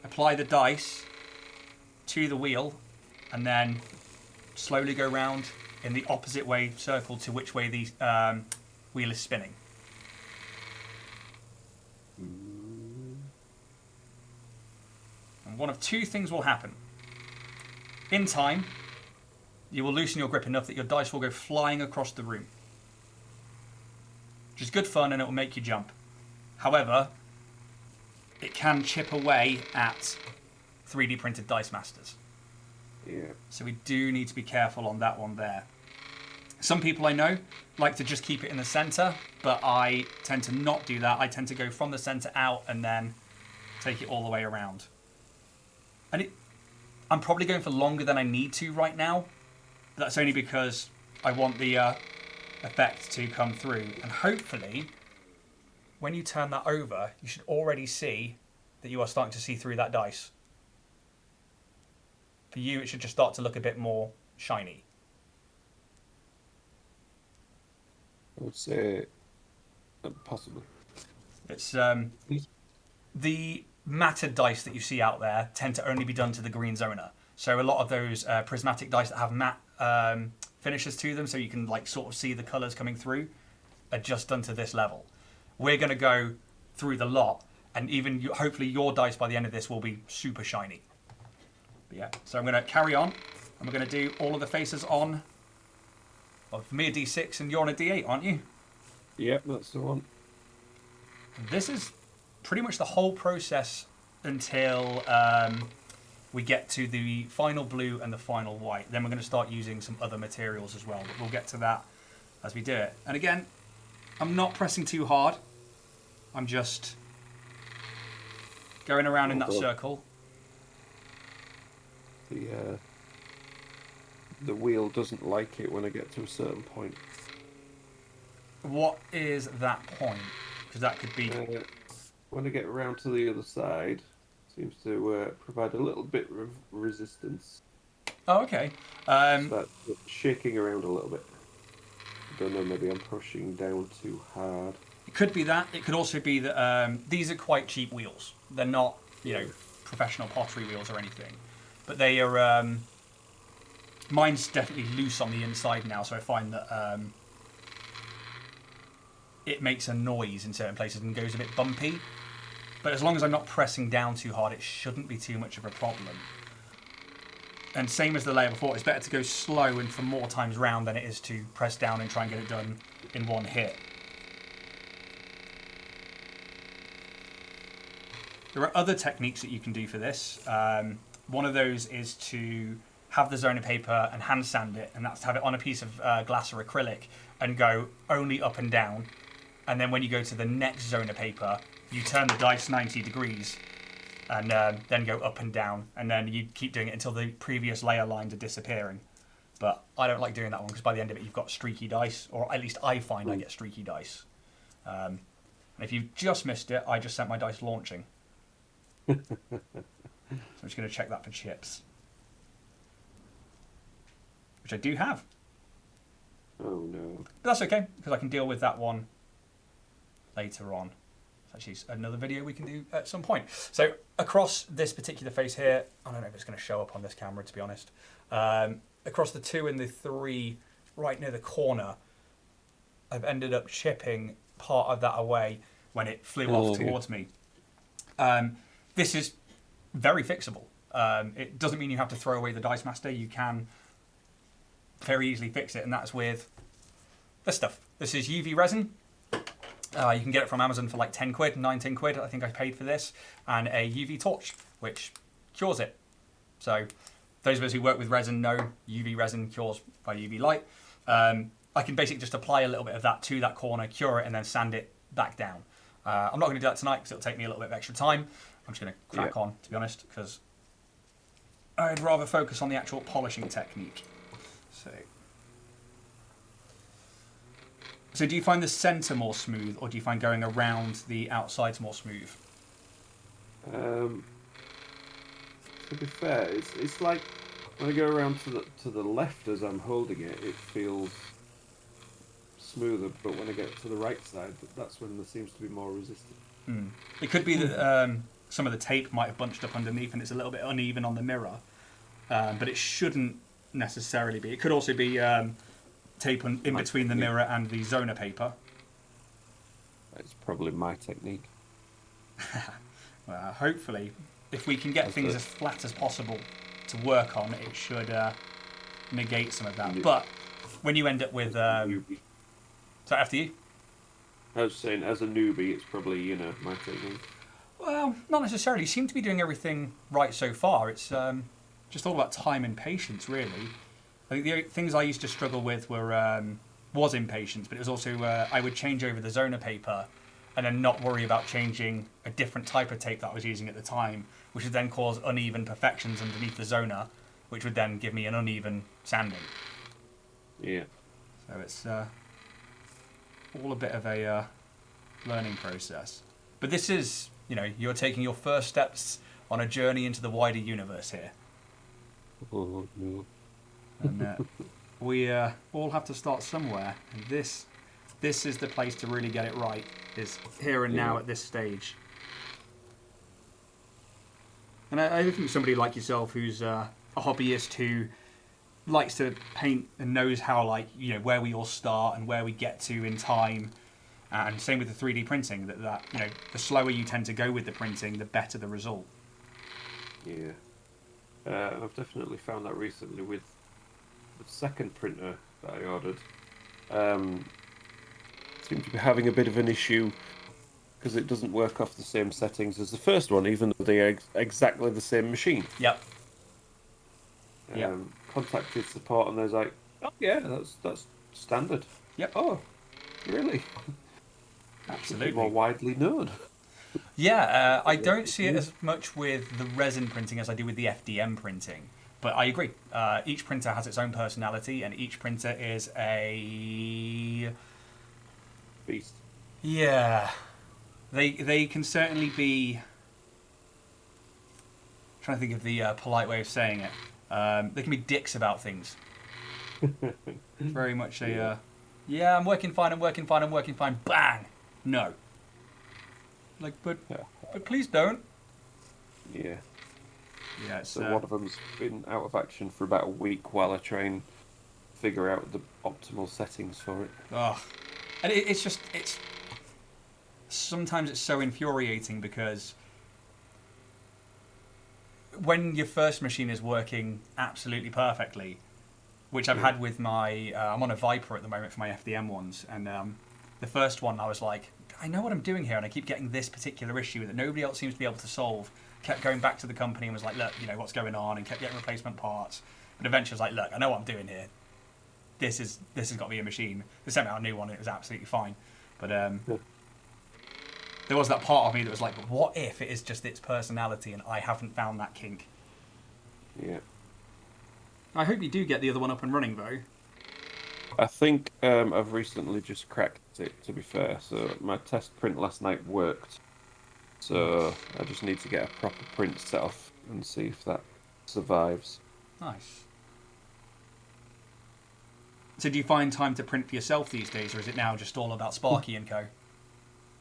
apply the dice to the wheel and then slowly go round in the opposite way circle to which way the wheel is spinning. And one of 2 things will happen. In time, you will loosen your grip enough that your dice will go flying across the room. Which is good fun and it will make you jump. However, it can chip away at 3D printed Dice Masters. Yeah. So we do need to be careful on that one there. Some people I know like to just keep it in the center, but I tend to not do that. I tend to go from the center out and then take it all the way around. And I'm probably going for longer than I need to right now. But that's only because I want the effect to come through. And hopefully, when you turn that over, you should already see that you are starting to see through that dice. For you, it should just start to look a bit more shiny. I would say possibly. It's the matted dice that you see out there tend to only be done to the green zoner. So a lot of those prismatic dice that have matte finishes to them, so you can like sort of see the colours coming through, are just done to this level. We're going to go through the lot, and even hopefully your dice by the end of this will be super shiny. But yeah, so I'm going to carry on, and we're going to do all of the faces on. Well, for me a D6, and you're on a D8, aren't you? Yep, that's the one. This is pretty much the whole process until we get to the final blue and the final white. Then we're going to start using some other materials as well, but we'll get to that as we do it. And again, I'm not pressing too hard. I'm just going around in that circle. The wheel doesn't like it when I get to a certain point. What is that point? Because that could be... when I get around to the other side, seems to provide a little bit of resistance. Oh, okay. Start shaking around a little bit. I don't know, maybe I'm pushing down too hard. It could be that. It could also be that these are quite cheap wheels. They're not, professional pottery wheels or anything. But they are... mine's definitely loose on the inside now, so I find that it makes a noise in certain places and goes a bit bumpy. But as long as I'm not pressing down too hard, it shouldn't be too much of a problem. And same as the layer before, it's better to go slow and for more times round than it is to press down and try and get it done in one hit. There are other techniques that you can do for this. One of those is to have the zoner paper and hand sand it, and that's to have it on a piece of glass or acrylic and go only up and down. And then when you go to the next zoner paper, you turn the dice 90 degrees and then go up and down. And then you keep doing it until the previous layer lines are disappearing. But I don't like doing that one because by the end of it, you've got streaky dice, or at least I find I get streaky dice. And if you've just missed it, I just sent my dice launching. So I'm just going to check that for chips, which I do have. Oh no. But that's okay, because I can deal with that one later on. It's actually another video we can do at some point. So across this particular face here, I don't know if it's going to show up on this camera, to be honest. Across the 2 and the 3, right near the corner, I've ended up chipping part of that away when it flew off towards me. This is very fixable. It doesn't mean you have to throw away the Dice Master. You can very easily fix it, and that's with this stuff. This is UV resin. You can get it from Amazon for like 10 quid, 19 quid, I think I paid for this, and a UV torch, which cures it. So those of us who work with resin know UV resin cures by UV light. I can basically just apply a little bit of that to that corner, cure it, and then sand it back down. I'm not going to do that tonight because it'll take me a little bit of extra time. I'm just going to crack on, to be honest, because I'd rather focus on the actual polishing technique. So do you find the centre more smooth, or do you find going around the outsides more smooth? To be fair, it's like when I go around to the left as I'm holding it, it feels smoother. But when I get to the right side, that's when there seems to be more resistance. It could be that some of the tape might have bunched up underneath, and it's a little bit uneven on the mirror. But it shouldn't necessarily be. It could also be tape in between the mirror and the Zona paper. It's probably my technique. Well, hopefully, if we can get things as flat as possible to work on, it should negate some of that. But when you end up with... so after you? I was saying, as a newbie, it's probably, my technique. Well, not necessarily. You seem to be doing everything right so far. It's just all about time and patience, really. I think the things I used to struggle with was impatience, but it was also I would change over the Zona paper and then not worry about changing a different type of tape that I was using at the time, which would then cause uneven perfections underneath the Zona, which would then give me an uneven sanding. Yeah. So it's all a bit of a learning process. But this is, you're taking your first steps on a journey into the wider universe here. Oh, no. And we all have to start somewhere, and this is the place to really get it right, is here and now at this stage. And I think somebody like yourself who's a hobbyist who likes to paint and knows how, where we all start and where we get to in time, and same with the 3D printing, that the slower you tend to go with the printing, the better the result. Yeah. I've definitely found that recently with the second printer that I ordered. Seemed to be having a bit of an issue because it doesn't work off the same settings as the first one, even though they're exactly the same machine. Yep. Contacted support and they're like, oh yeah, that's standard. Yep. Oh, really? Absolutely. More widely known. Yeah, I don't see it as much with the resin printing as I do with the FDM printing. But I agree. Each printer has its own personality, and each printer is a beast. Yeah, they can certainly be. I'm trying to think of the polite way of saying it. They can be dicks about things. Very much a. Yeah, I'm working fine. Bang. No. But please don't. Yeah. Yeah, so one of them's been out of action for about a week while I try and figure out the optimal settings for it. Oh, and it's sometimes it's so infuriating because when your first machine is working absolutely perfectly, which I've had with my, I'm on a Viper at the moment for my FDM ones, and the first one I was like, I know what I'm doing here, and I keep getting this particular issue that nobody else seems to be able to solve. Kept going back to the company and was like, look, what's going on, and kept getting replacement parts. But eventually I was like, look, I know what I'm doing here. This has got to be a machine. They sent me out a new one, and it was absolutely fine. But there was that part of me that was like, but what if it is just its personality and I haven't found that kink? Yeah. I hope you do get the other one up and running, though. I think I've recently just cracked it, to be fair. So my test print last night worked. So Nice. I just need to get a proper print set off and see if that survives. Nice. So do you find time to print for yourself these days, or is it now just all about Sparky and Co?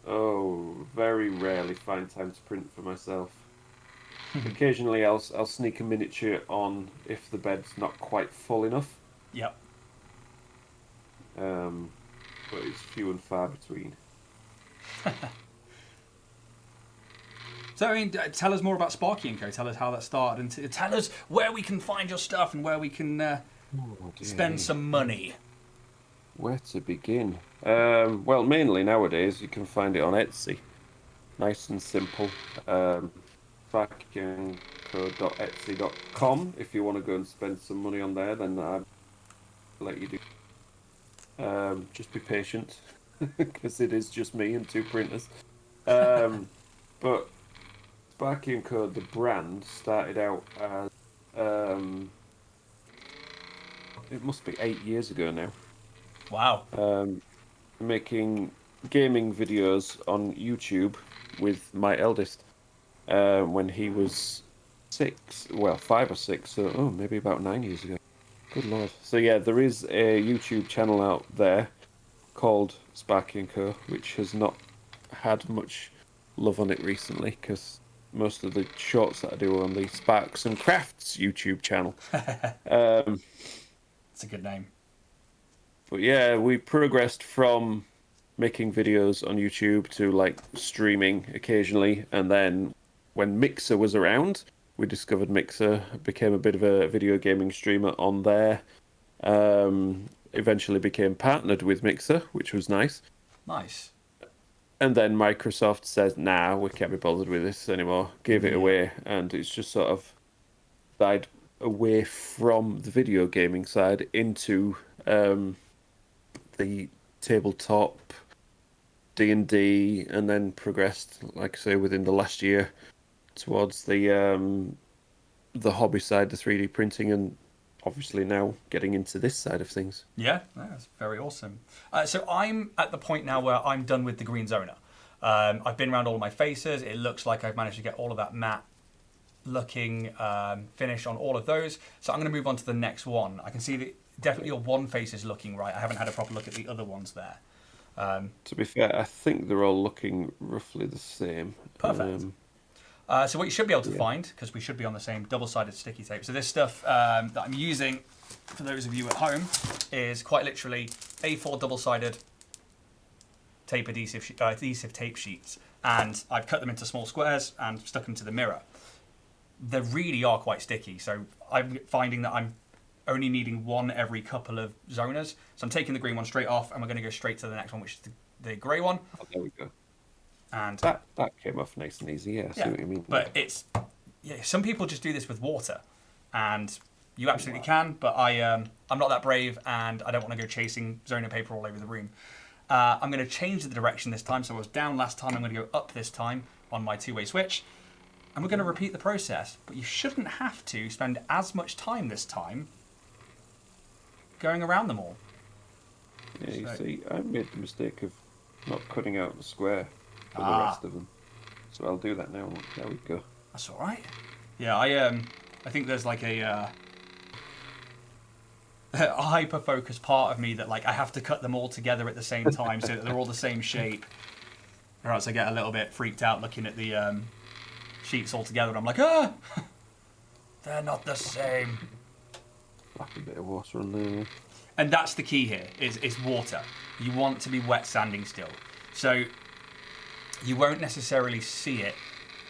Oh, very rarely find time to print for myself. Occasionally, I'll sneak a miniature on if the bed's not quite full enough. Yep. But it's few and far between. So, I mean, tell us more about Sparky and Co. Tell us how that started, and tell us where we can find your stuff and where we can Oh, dear spend me. some money. Where to begin? Well, mainly nowadays you can find it on Etsy. Nice and simple. sparkyandco.etsy.com. If you want to go and spend some money on there, then I'll let you do. Just be patient, because it is just me and 2 printers. But Sparky and Co, the brand, started out as it must be 8 years ago now. Wow. Making gaming videos on YouTube with my eldest when he was 6, well, 5 or 6, so maybe about 9 years ago. Good lord. So yeah, there is a YouTube channel out there called Sparky and Co, which has not had much love on it recently because most of the shorts that I do are on the Sparks and Crafts YouTube channel. It's a good name. But yeah, we progressed from making videos on YouTube to like streaming occasionally, and then when Mixer was around, we discovered Mixer, became a bit of a video gaming streamer on there. Eventually became partnered with Mixer, which was nice. Nice. And then Microsoft says, "Nah, we can't be bothered with this anymore. Give it Yeah. away," and it's just sort of died away from the video gaming side into the tabletop D&D, and then progressed, like I say, within the last year towards the hobby side, the 3D printing, and obviously now getting into this side of things. Yeah, that's very awesome. So I'm at the point now where I'm done with the green zoner. I've been around all of my faces. It looks like I've managed to get all of that matte looking finish on all of those. So I'm going to move on to the next one. I can see that definitely your one face is looking right. I haven't had a proper look at the other ones there. To be fair, I think they're all looking roughly the same. Perfect. So what you should be able to find, because we should be on the same double-sided sticky tape. So this stuff that I'm using, for those of you at home, is quite literally A4 double-sided tape adhesive tape sheets. And I've cut them into small squares and stuck them to the mirror. They really are quite sticky. So I'm finding that I'm only needing one every couple of zoners. So I'm taking the green one straight off, and we're going to go straight to the next one, which is the grey one. Oh, there we go. And that came off nice and easy. Yeah, I see what you mean. But some people just do this with water, and you absolutely can. But I'm not that brave, and I don't want to go chasing zoner paper all over the room. I'm going to change the direction this time. So I was down last time. I'm going to go up this time on my 2-way switch, and we're going to repeat the process. But you shouldn't have to spend as much time this time going around them all. Yeah, you see, I made the mistake of not cutting out the square for the rest of them. So I'll do that now. There we go. That's all right. Yeah, I think there's like a hyper-focused part of me that like I have to cut them all together at the same time so that they're all the same shape, or else I get a little bit freaked out looking at the sheets all together and I'm like, they're not the same. Like a bit of water on there. And that's the key here, is water. You want to be wet sanding still. So you won't necessarily see it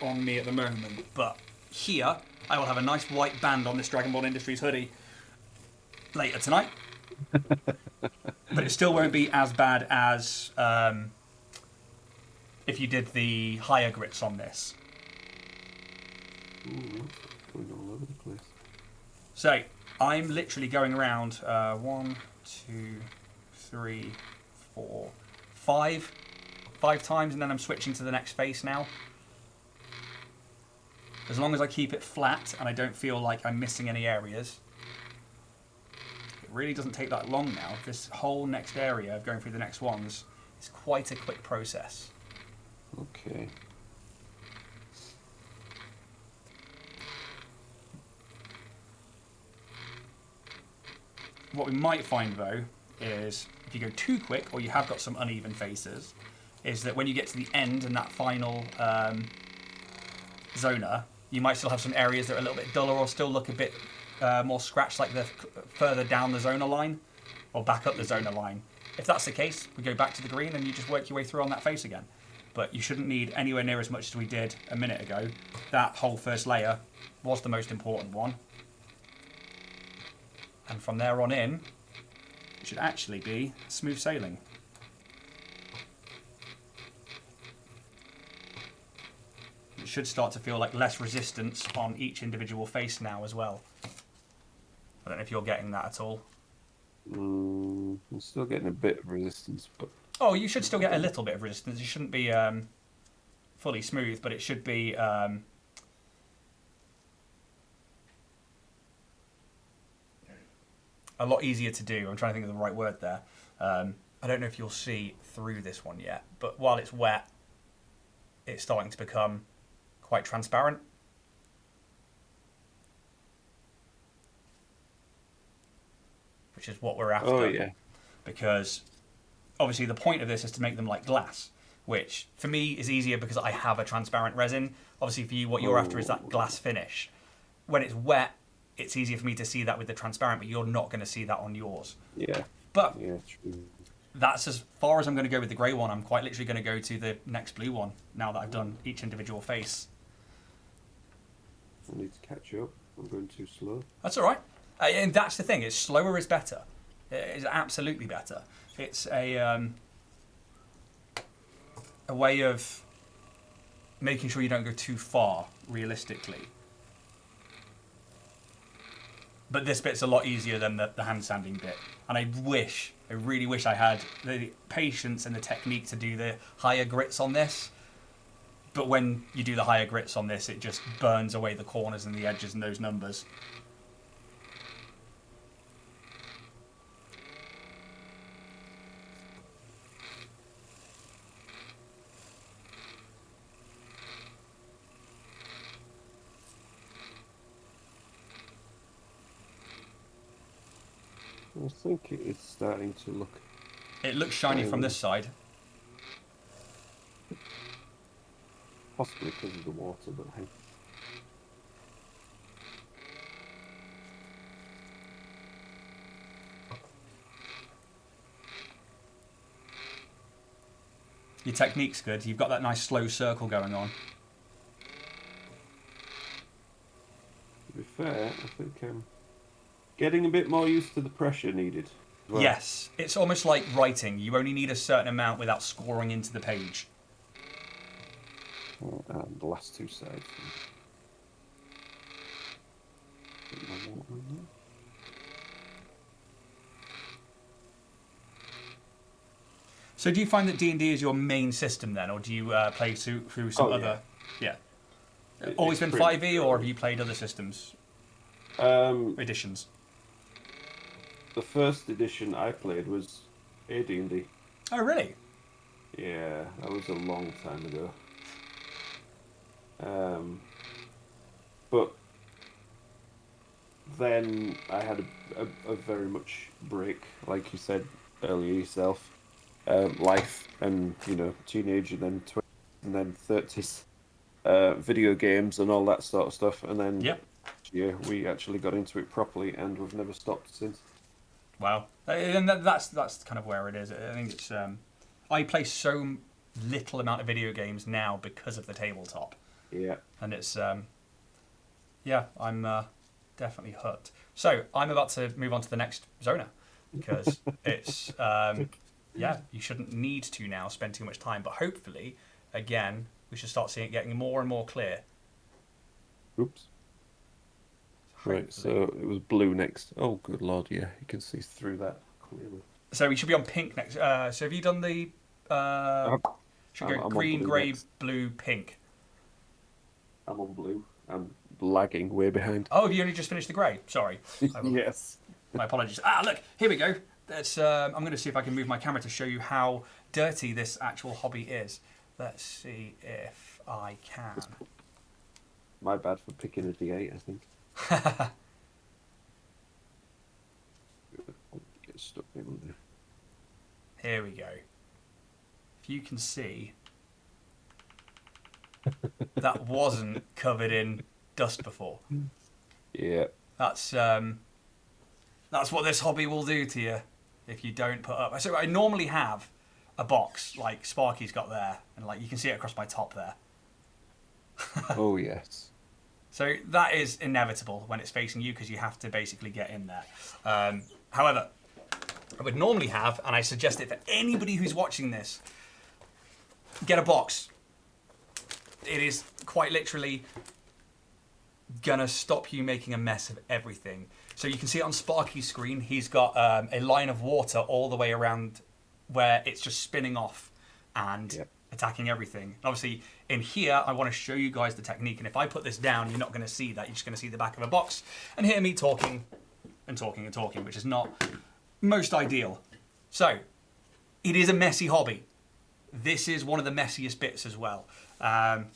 on me at the moment, but here I will have a nice white band on this DragonBorn Industries hoodie later tonight. But it still won't be as bad as if you did the higher grits on this. Ooh, going all over the place. So I'm literally going around 1, 2, 3, 4, 5 times, and then I'm switching to the next face now. As long as I keep it flat and I don't feel like I'm missing any areas. It really doesn't take that long now. This whole next area of going through the next ones is quite a quick process. Okay. What we might find, though, is if you go too quick or you have got some uneven faces, is that when you get to the end and that final zona, you might still have some areas that are a little bit duller or still look a bit more scratched, like they're further down the zona line or back up the zona line. If that's the case, we go back to the green and you just work your way through on that face again. But you shouldn't need anywhere near as much as we did a minute ago. That whole first layer was the most important one. And from there on in, it should actually be smooth sailing. It should start to feel like less resistance on each individual face now as well. I don't know if you're getting that at all. I'm still getting a bit of resistance, but... Oh, you should still get a little bit of resistance. It shouldn't be fully smooth, but it should be... a lot easier to do. I'm trying to think of the right word there. I don't know if you'll see through this one yet, but while it's wet, it's starting to become quite transparent. Which is what we're after. Oh, yeah. Because obviously the point of this is to make them like glass, which for me is easier because I have a transparent resin. Obviously for you, what you're after is that glass finish. When it's wet, it's easier for me to see that with the transparent, but you're not going to see that on yours. Yeah. But yeah, true. That's as far as I'm going to go with the grey one. I'm quite literally going to go to the next blue one now that I've done each individual face. I need to catch up. I'm going too slow. That's all right. And that's the thing. It's slower is better. It is absolutely better. It's a way of making sure you don't go too far, realistically. But this bit's a lot easier than the hand sanding bit. And I really wish I had the patience and the technique to do the higher grits on this. But when you do the higher grits on this, it just burns away the corners and the edges and those numbers. I think it is starting to look... It looks shiny from this side. Possibly because of the water, but hey. Your technique's good. You've got that nice slow circle going on. To be fair, I think I'm getting a bit more used to the pressure needed. Well, Yes, it's almost like writing. You only need a certain amount without scoring into the page. and the last two sides. Put my water in there. So do you find that D&D is your main system then, or do you play through some other... Yeah. Always been 5e, or have you played other systems? Editions? The first edition I played was AD&D. Oh, really? Yeah, that was a long time ago. But then I had a very much break, like you said earlier yourself. Life and, you know, teenage and then 20s and then 30s. Video games and all that sort of stuff. And then yeah, we actually got into it properly and we've never stopped since. Wow. And that's kind of where it is. I think it's... I play so little amount of video games now because of the tabletop. Yeah. And it's... yeah, I'm definitely hooked. So, I'm about to move on to the next Zona. Because it's... yeah, you shouldn't need to now spend too much time. But hopefully, again, we should start seeing it getting more and more clear. Oops. Right, so it was blue next. Oh, good lord, yeah, you can see through that clearly. So we should be on pink next. So have you done the... should go I'm green, grey, next. blue, pink. I'm on blue. I'm lagging way behind. Oh, have you only just finished the grey? Sorry. Yes. My apologies. Ah, look, here we go. That's, I'm going to see if I can move my camera to show you how dirty this actual hobby is. Let's see if I can. My bad for picking a D8, I think. stuff in there. Here we go. If you can see, that wasn't covered in dust before. Yeah. That's what this hobby will do to you if you don't put up. So I normally have a box like Sparky's got there, and like you can see it across my top there. Oh yes. So that is inevitable when it's facing you because you have to basically get in there. However, I would normally have, and I suggest it for anybody who's watching this, get a box. It is quite literally gonna stop you making a mess of everything. So you can see it on Sparky's screen. He's got a line of water all the way around where it's just spinning off and attacking everything. And obviously in here, I want to show you guys the technique. And if I put this down, you're not going to see that. You're just going to see the back of a box and hear me talking and talking and talking, which is not most ideal. So it is a messy hobby. This is one of the messiest bits as well.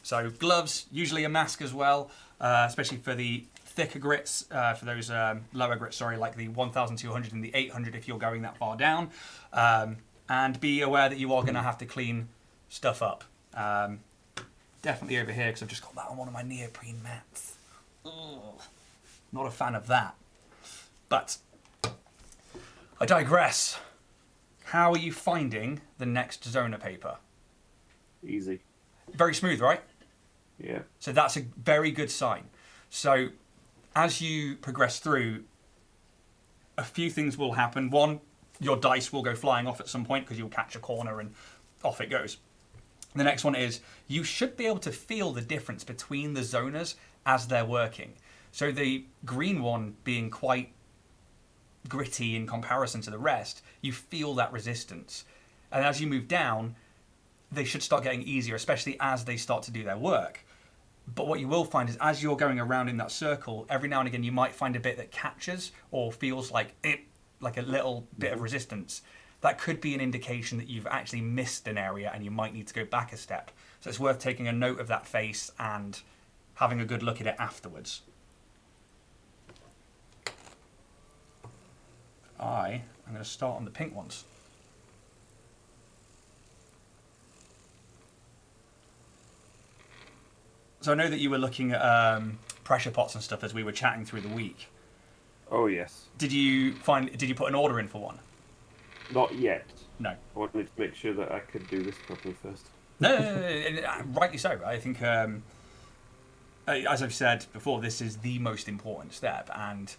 So gloves, usually a mask as well, especially for the thicker grits, for those lower grits, sorry, like the 1200 and the 800 if you're going that far down. And be aware that you are going to have to clean stuff up. Definitely over here, because I've just got that on one of my neoprene mats. Ugh. Not a fan of that. But I digress. How are you finding the next Zona paper? Easy. Very smooth, right? Yeah. So that's a very good sign. So as you progress through, a few things will happen. One, your dice will go flying off at some point because you'll catch a corner and off it goes. The next one is you should be able to feel the difference between the zonas as they're working. So the green one being quite gritty in comparison to the rest, you feel that resistance. And as you move down, they should start getting easier, especially as they start to do their work. But what you will find is as you're going around in that circle, every now and again you might find a bit that catches or feels like a little bit of resistance. That could be an indication that you've actually missed an area and you might need to go back a step. So it's worth taking a note of that face and having a good look at it afterwards. I'm going to start on the pink ones. So I know that you were looking at pressure pots and stuff as we were chatting through the week. Oh yes. Did you put an order in for one? Not yet. No. I wanted to make sure that I could do this properly first. No, rightly so. I think, as I've said before, this is the most important step, and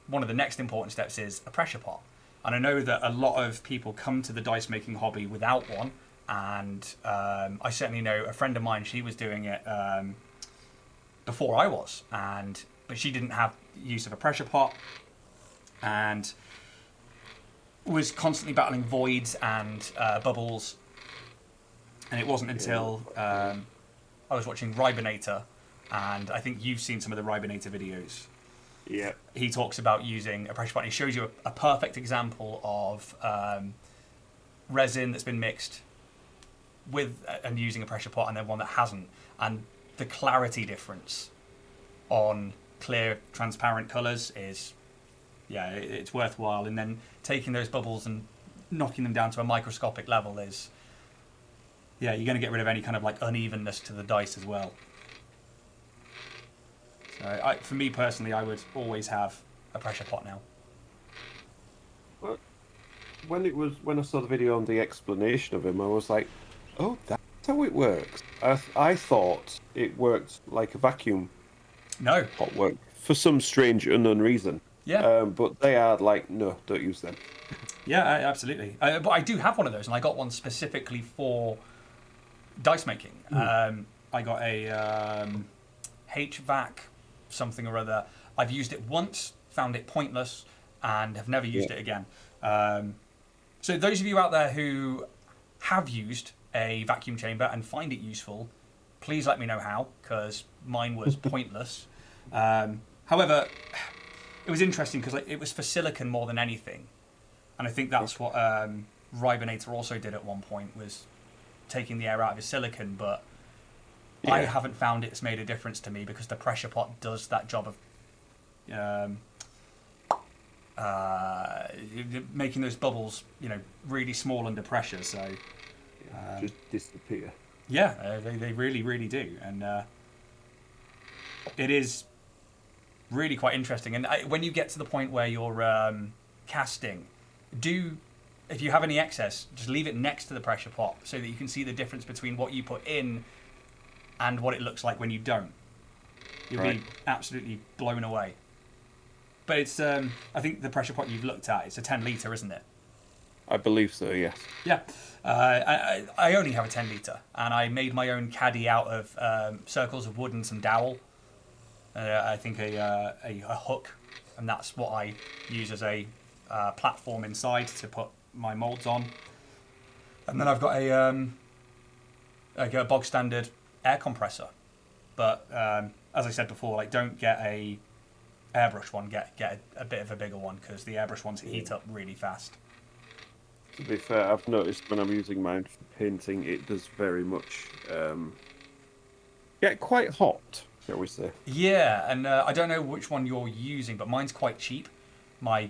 one of the next important steps is a pressure pot. And I know that a lot of people come to the dice making hobby without one, and I certainly know a friend of mine. She was doing it before I was, but she didn't have use of a pressure pot, and was constantly battling voids and bubbles. And it wasn't until I was watching Ribinator, and I think you've seen some of the Ribinator videos. Yeah. He talks about using a pressure pot. He shows you a perfect example of resin that's been mixed with and using a pressure pot, and then one that hasn't, and the clarity difference on clear, transparent colours is, it's worthwhile. And then taking those bubbles and knocking them down to a microscopic level is, you're going to get rid of any kind of like unevenness to the dice as well. So for me personally, I would always have a pressure pot now. Well, when I saw the video on the explanation of him, I was like, oh, that's how it works. I thought it worked like a vacuum pot worked for some strange unknown reason. Yeah. But they are like, no, don't use them. Yeah, absolutely. But I do have one of those, and I got one specifically for dice making. I got a HVAC something or other. I've used it once, found it pointless, and have never used it again. So those of you out there who have used a vacuum chamber and find it useful, please let me know how, because mine was pointless. However, it was interesting because it was for silicon more than anything. And I think that's what Ribinator also did at one point, was taking the air out of his silicon, but I haven't found it's made a difference to me because the pressure pot does that job of you're making those bubbles, really small under pressure. So just disappear. yeah, they really, really do, and it is really quite interesting. And when you get to the point where you're casting, if you have any excess, just leave it next to the pressure pot so that you can see the difference between what you put in and what it looks like when you don't. You'll be absolutely blown away. But it's, I think the pressure pot you've looked at, it's a 10 litre, isn't it? I believe so, yes. Yeah. I only have a 10 litre, and I made my own caddy out of circles of wood and some dowel. I think a hook, and that's what I use as a platform inside to put my molds on. And then I've got a bog standard air compressor. But as I said before, don't get a airbrush one. Get a bit of a bigger one because the airbrush ones heat up really fast. To be fair, I've noticed when I'm using mine for painting, it does very much get quite hot, shall we say. Yeah, and I don't know which one you're using, but mine's quite cheap. My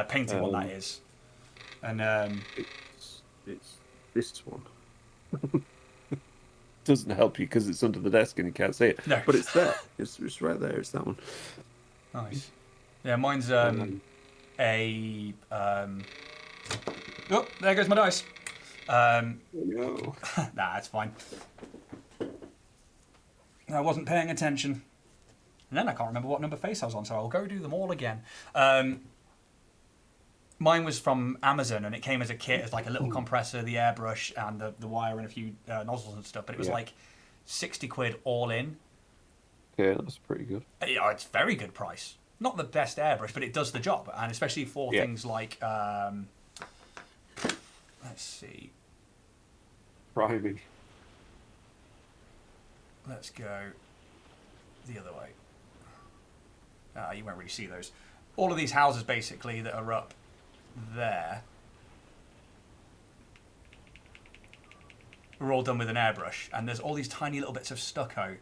painting one, that is. And it's this one. Doesn't help you because it's under the desk and you can't see it. No. But it's there. It's right there. It's that one. Nice. Yeah, mine's Oh, there goes my dice. No. Nah, it's fine. I wasn't paying attention. And then I can't remember what number face I was on, so I'll go do them all again. Mine was from Amazon, and it came as a kit as like a little compressor, the airbrush, and the wire, and a few nozzles and stuff. But it was like 60 quid all in. Yeah, that's pretty good. Yeah, it's a very good price. Not the best airbrush, but it does the job, and especially for things like let's see. Priming. Let's go the other way. You won't really see those. All of these houses, basically, that are up there are all done with an airbrush, and there's all these tiny little bits of stucco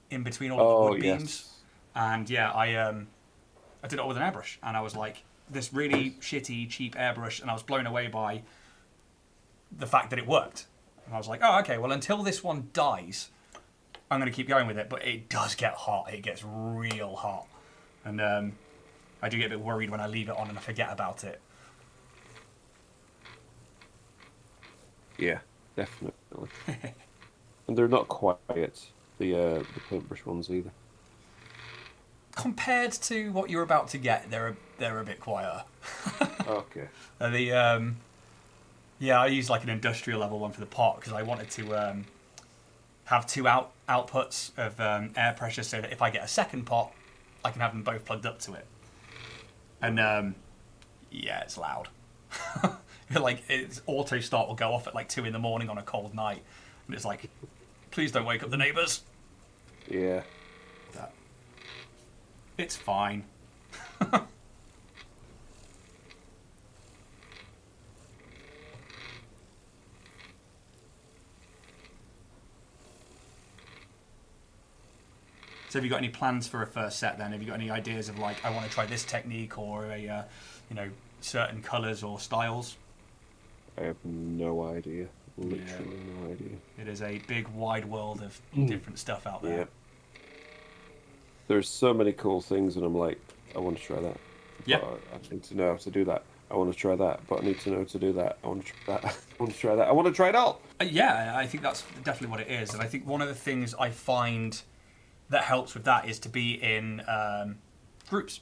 in between all the wood beams. And yeah, I did it all with an airbrush, and I was like, this really shitty, cheap airbrush, and I was blown away by the fact that it worked. And I was like, oh, okay, well, until this one dies, I'm going to keep going with it. But it does get hot. It gets real hot. And I do get a bit worried when I leave it on and I forget about it. Yeah, definitely. And they're not quiet, the paintbrush ones either. Compared to what you're about to get, they're a bit quieter. Okay. I used like an industrial level one for the pot because I wanted to have two outputs of air pressure so that if I get a second pot, I can have them both plugged up to it. And it's loud. Like its auto start will go off at like 2 a.m. on a cold night, and it's like, please don't wake up the neighbours. Yeah. It's fine. So have you got any plans for a first set then? Have you got any ideas of like, I want to try this technique or a, certain colours or styles? I have no idea. Literally no idea. It is a big wide world of different stuff out there. Yeah. There's so many cool things, and I'm like, I want to try that. Yeah. But I need to know how to do that. I want to try that, but I need to know how to do that. I want to try that. I want to try that. I want to try it all. Yeah, I think that's definitely what it is. And I think one of the things I find that helps with that is to be in groups,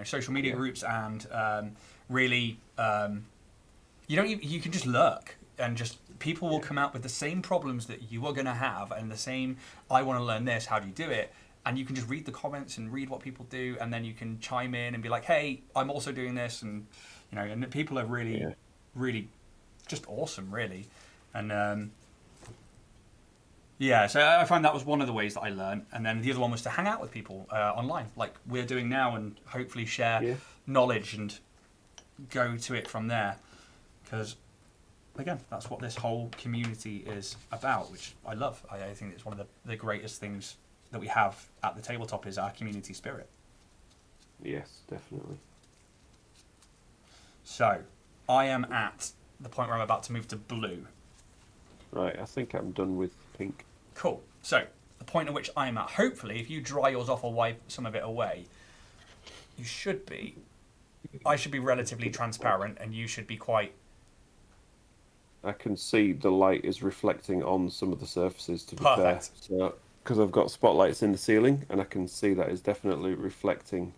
social media groups, and really, you can just lurk, and just people will come out with the same problems that you are going to have, and the same, I want to learn this, how do you do it? And you can just read the comments and read what people do, and then you can chime in and be like, hey, I'm also doing this, and and people are really, really just awesome, really. And so I find that was one of the ways that I learned. And then the other one was to hang out with people online, like we're doing now, and hopefully share knowledge and go to it from there. Because, again, that's what this whole community is about, which I love. I think it's one of the greatest things that we have at the tabletop is our community spirit. Yes, definitely. So, I am at the point where I'm about to move to blue. Right, I think I'm done with pink. Cool. So, the point at which I'm at, hopefully, if you dry yours off or wipe some of it away, you should be. I should be relatively transparent, and you should be quite. I can see the light is reflecting on some of the surfaces, to be Perfect. fair. So, because I've got spotlights in the ceiling, and I can see that is definitely reflecting.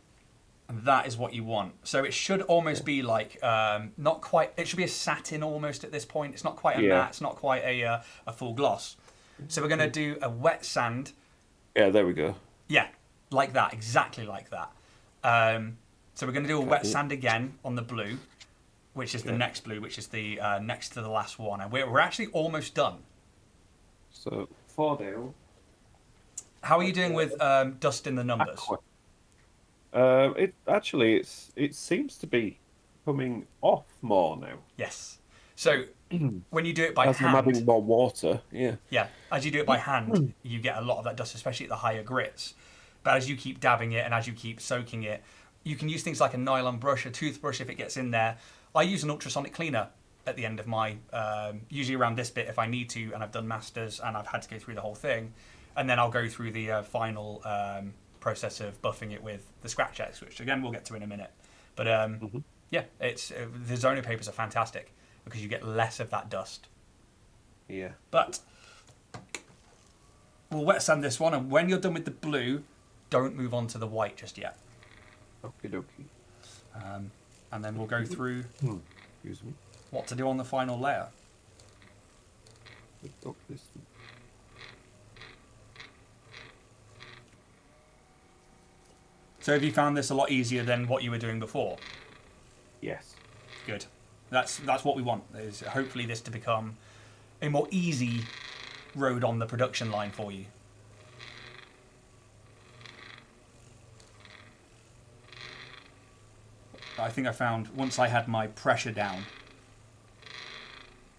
And that is what you want. So it should almost be like, not quite, it should be a satin almost at this point. It's not quite a matte, it's not quite a full gloss. So we're going to do a wet sand. Yeah, there we go. Yeah, like that, exactly like that. So we're going to do a wet sand again on the blue, which is the next blue, which is the next to the last one. And we're actually almost done. So, 4 down. How are you doing with dust in the numbers? It seems to be coming off more now. Yes. So when you do it by As hand, I'm adding more water, yeah. Yeah, as you do it by hand, you get a lot of that dust, especially at the higher grits. But as you keep dabbing it and as you keep soaking it, you can use things like a nylon brush, a toothbrush if it gets in there. I use an ultrasonic cleaner at the end of my, usually around this bit if I need to, and I've done masters and I've had to go through the whole thing. And then I'll go through the final process of buffing it with the scratch X, which again we'll get to in a minute. But yeah, it's the Zono papers are fantastic because you get less of that dust. Yeah. But we'll wet sand this one, and when you're done with the blue, don't move on to the white just yet. Okie dokie. And then we'll go through Excuse me. what to do on the final layer. Lift up this one. So have you found this a lot easier than what you were doing before? Yes. Good. That's what we want, is hopefully this to become a more easy road on the production line for you. I think I found once I had my pressure down,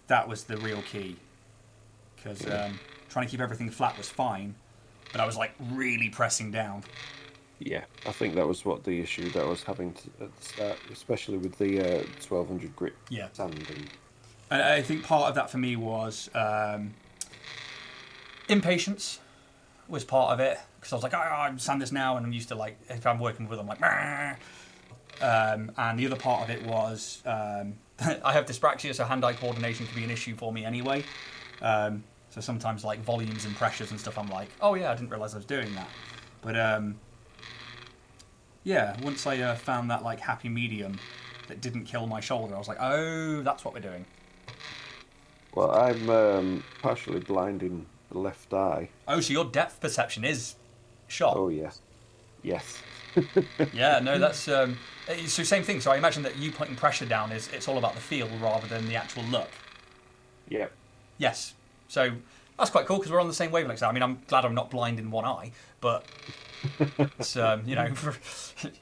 that was the real key. Because trying to keep everything flat was fine, but I was like really pressing down. Yeah, I think that was what the issue that I was having at the start, especially with the 1200 grit sand. And I think part of that for me was impatience was part of it, because I was like, I'm sand this now, and I'm used to, like, if I'm working with them, like, and the other part of it was I have dyspraxia, so hand-eye coordination can be an issue for me anyway. So sometimes, like, volumes and pressures and stuff, I'm like, oh yeah, I didn't realise I was doing that. But yeah, once I found that, like, happy medium that didn't kill my shoulder, I was like, oh, that's what we're doing. Well, I'm partially blind in the left eye. Oh, so your depth perception is shot. Oh, yes. Yes. Yeah, no, that's... so same thing. So I imagine that you putting pressure down, it's all about the feel rather than the actual look. Yeah. Yes. So that's quite cool because we're on the same wavelength. I mean, I'm glad I'm not blind in one eye, but... it's, you know,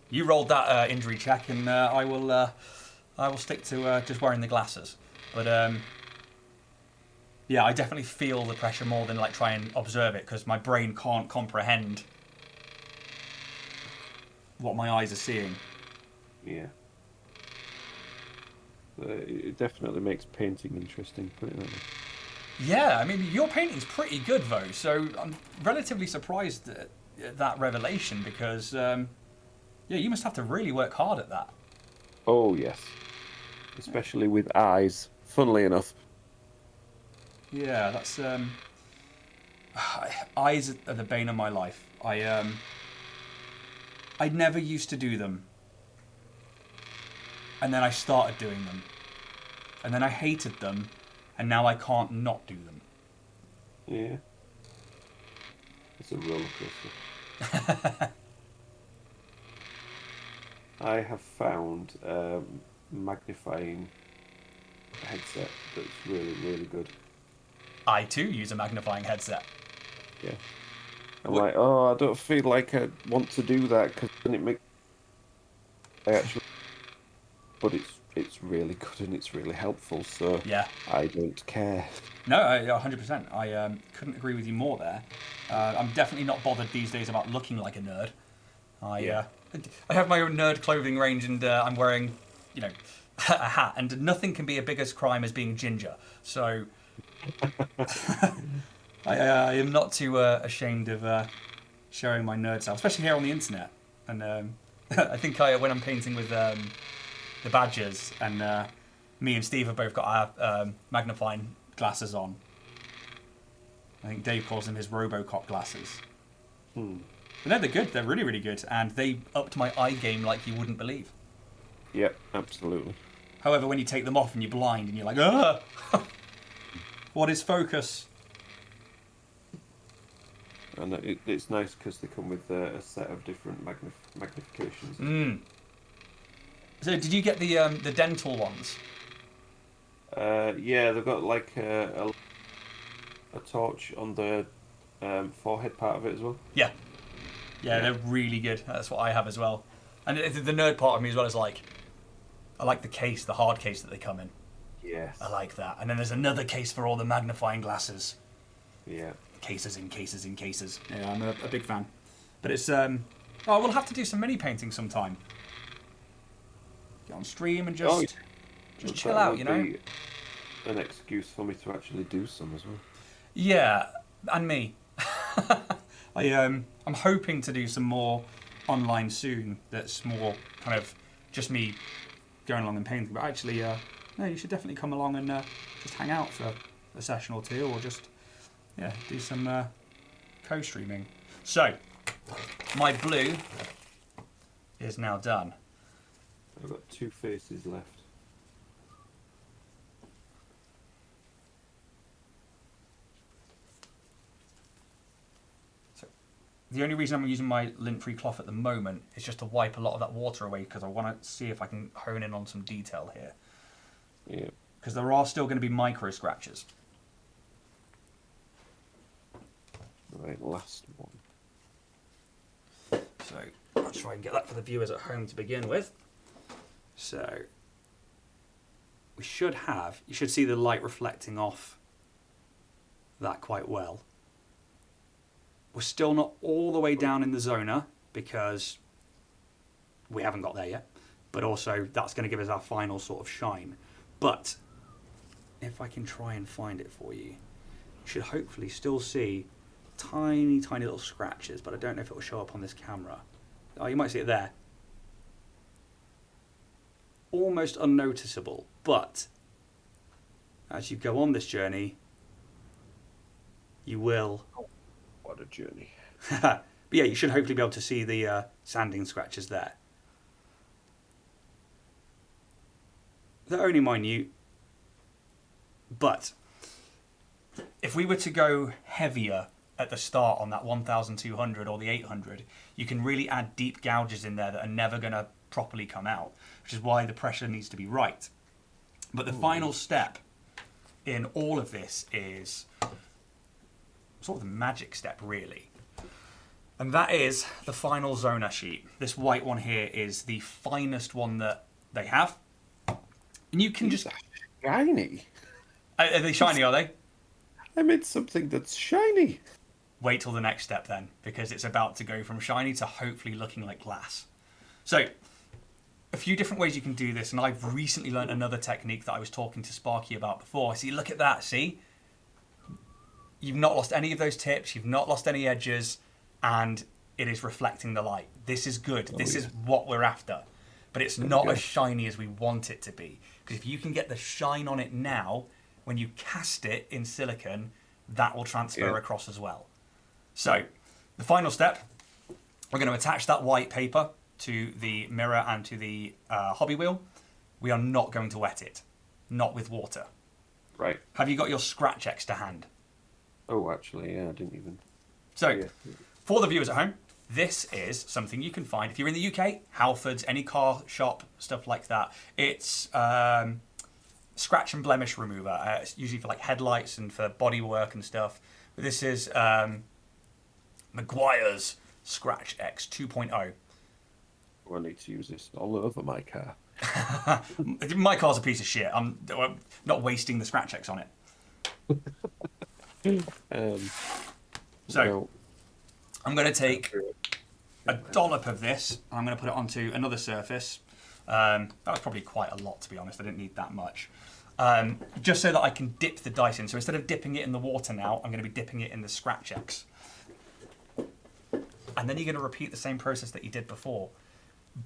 you rolled that injury check, and I will stick to just wearing the glasses. But yeah, I definitely feel the pressure more than like try and observe it because my brain can't comprehend what my eyes are seeing. Yeah. It definitely makes painting interesting, put it that way. Yeah, I mean, your painting's pretty good though, so I'm relatively surprised at that revelation because, yeah, you must have to really work hard at that. Oh, yes. Especially with eyes, funnily enough. Yeah, that's... eyes are the bane of my life. I never used to do them. And then I started doing them. And then I hated them. And now I can't not do them. Yeah. It's a roller coaster. I have found magnifying headset that's really, really good. I too use a magnifying headset. Yeah. I'm like, oh, I don't feel like I want to do that because then it makes. I actually. But it's really good and it's really helpful, so yeah. I don't care. No, 100%. I couldn't agree with you more there. I'm definitely not bothered these days about looking like a nerd. I have my own nerd clothing range, and I'm wearing, you know, a hat, and nothing can be a bigger crime as being ginger. So I am not too ashamed of showing my nerd self, especially here on the internet. And I think when I'm painting with the badgers, and me and Steve have both got our magnifying glasses on. I think Dave calls them his Robocop glasses. But no, they're good. They're really, really good. And they upped my eye game like you wouldn't believe. Yep, absolutely. However, when you take them off and you're blind and you're like, ah, what is focus? And it's nice because they come with a set of different magnifications. So did you get the dental ones? Yeah, they've got like a torch on the forehead part of it as well. Yeah, they're really good. That's what I have as well. And the nerd part of me as well is like, I like the case, the hard case that they come in. Yes. I like that. And then there's another case for all the magnifying glasses. Yeah. Cases in cases in cases. Yeah, I'm a big fan. But it's we'll have to do some mini painting sometime. Get on stream and just chill out, you know. Be an excuse for me to actually do some as well. Yeah, and me. I'm hoping to do some more online soon. That's more kind of just me going along and painting. But actually, no, you should definitely come along and just hang out for a session or two, or just do some co-streaming. So, my blue is now done. I've got 2 faces left. So, the only reason I'm using my lint-free cloth at the moment is just to wipe a lot of that water away, because I want to see if I can hone in on some detail here. Yeah. Because there are still going to be micro scratches. Right, last one. So I'll try and get that for the viewers at home to begin with. So you should see the light reflecting off that quite well. We're still not all the way down in the zona because we haven't got there yet. But also that's going to give us our final sort of shine. But if I can try and find it for you, you should hopefully still see tiny, tiny little scratches, but I don't know if it will show up on this camera. Oh, you might see it there. Almost unnoticeable, but as you go on this journey, you will... What a journey. But yeah, you should hopefully be able to see the sanding scratches there. They're only minute, but if we were to go heavier at the start on that 1200 or the 800, you can really add deep gouges in there that are never going to properly come out, which is why the pressure needs to be right. But the final step in all of this is sort of the magic step, really. And that is the final Zona sheet. This white one here is the finest one that they have. And you can just... Shiny. Are they shiny, are they? I made something that's shiny. Wait till the next step then, because it's about to go from shiny to hopefully looking like glass. So, a few different ways you can do this, and I've recently learned another technique that I was talking to Sparky about before. See, look at that, see? You've not lost any of those tips, you've not lost any edges, and it is reflecting the light. This is good. This is what we're after. But it's not as shiny as we want it to be. Because if you can get the shine on it now, when you cast it in silicon, that will transfer across as well. So, the final step, we're going to attach that white paper to the mirror and to the hobby wheel. We are not going to wet it. Not with water. Right. Have you got your Scratch X to hand? Oh, actually, yeah, I didn't even... So, for the viewers at home, this is something you can find if you're in the UK, Halfords, any car shop, stuff like that. It's scratch and blemish remover. It's usually for like headlights and for bodywork and stuff. But this is Meguiar's Scratch X 2.0. I need to use this all over my car. My car's a piece of shit. I'm not wasting the Scratch X on it. So, I'm going to take a dollop of this, and I'm going to put it onto another surface. That was probably quite a lot, to be honest. I didn't need that much. Just so that I can dip the dice in. So instead of dipping it in the water now, I'm going to be dipping it in the Scratch X. And then you're going to repeat the same process that you did before.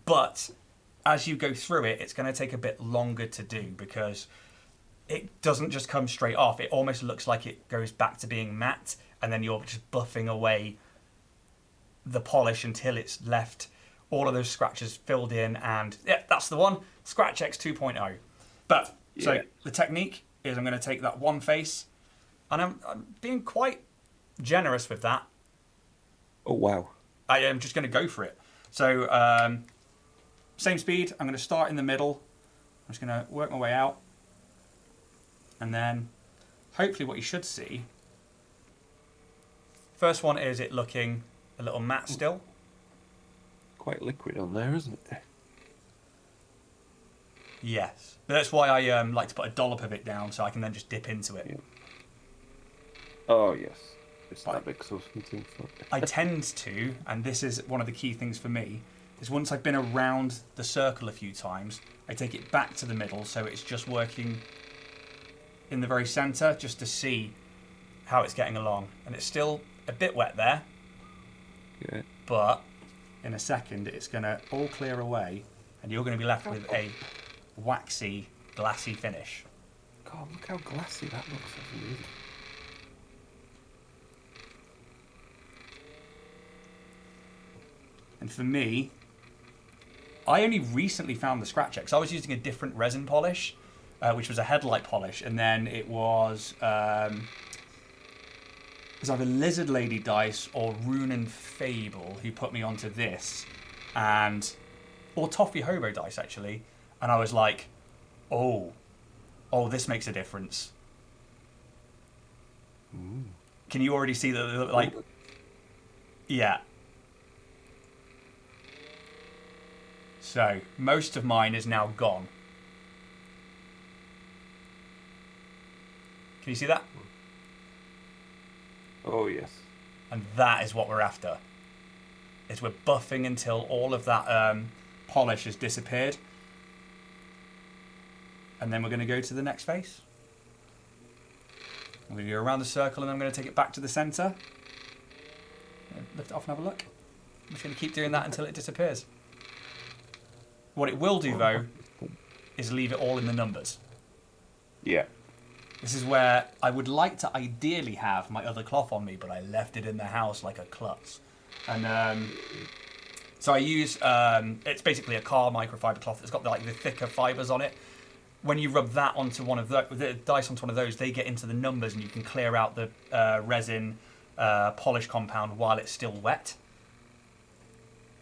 But as you go through it, it's going to take a bit longer to do because it doesn't just come straight off. It almost looks like it goes back to being matte, and then you're just buffing away the polish until it's left all of those scratches filled in. And yeah, that's the one, Scratch X 2.0. But so the technique is I'm going to take that one face, and I'm being quite generous with that. Oh, wow. I am just going to go for it. So same speed. I'm going to start in the middle. I'm just going to work my way out. And then hopefully what you should see. First one is it looking a little matte still. Quite liquid on there, isn't it? Yes. But that's why I like to put a dollop of it down so I can then just dip into it. Yeah. Oh, yes. It's that big something. I tend to, and this is one of the key things for me, is once I've been around the circle a few times, I take it back to the middle so it's just working in the very centre just to see how it's getting along. And it's still a bit wet there. Yeah. But in a second it's going to all clear away and you're going to be left with a waxy, glassy finish. God, look how glassy that looks. That's amazing. And for me, I only recently found the Scratch X. I was using a different resin polish, which was a headlight polish, and then it was either Lizard Lady Dice or Rune and Fable who put me onto this, or Toffee Hobo Dice actually, and I was like, oh, this makes a difference. Ooh. Can you already see the yeah. So, most of mine is now gone. Can you see that? Oh, yes. And that is what we're after. Is we're buffing until all of that polish has disappeared. And then we're going to go to the next face. I'm going to go around the circle and I'm going to take it back to the centre. Lift it off and have a look. I'm just going to keep doing that until it disappears. What it will do, though, is leave it all in the numbers. Yeah. This is where I would like to ideally have my other cloth on me, but I left it in the house like a klutz. And so I use, it's basically a car microfiber cloth that's got the thicker fibres on it. When you rub that onto one of the dice onto one of those, they get into the numbers and you can clear out the resin polish compound while it's still wet.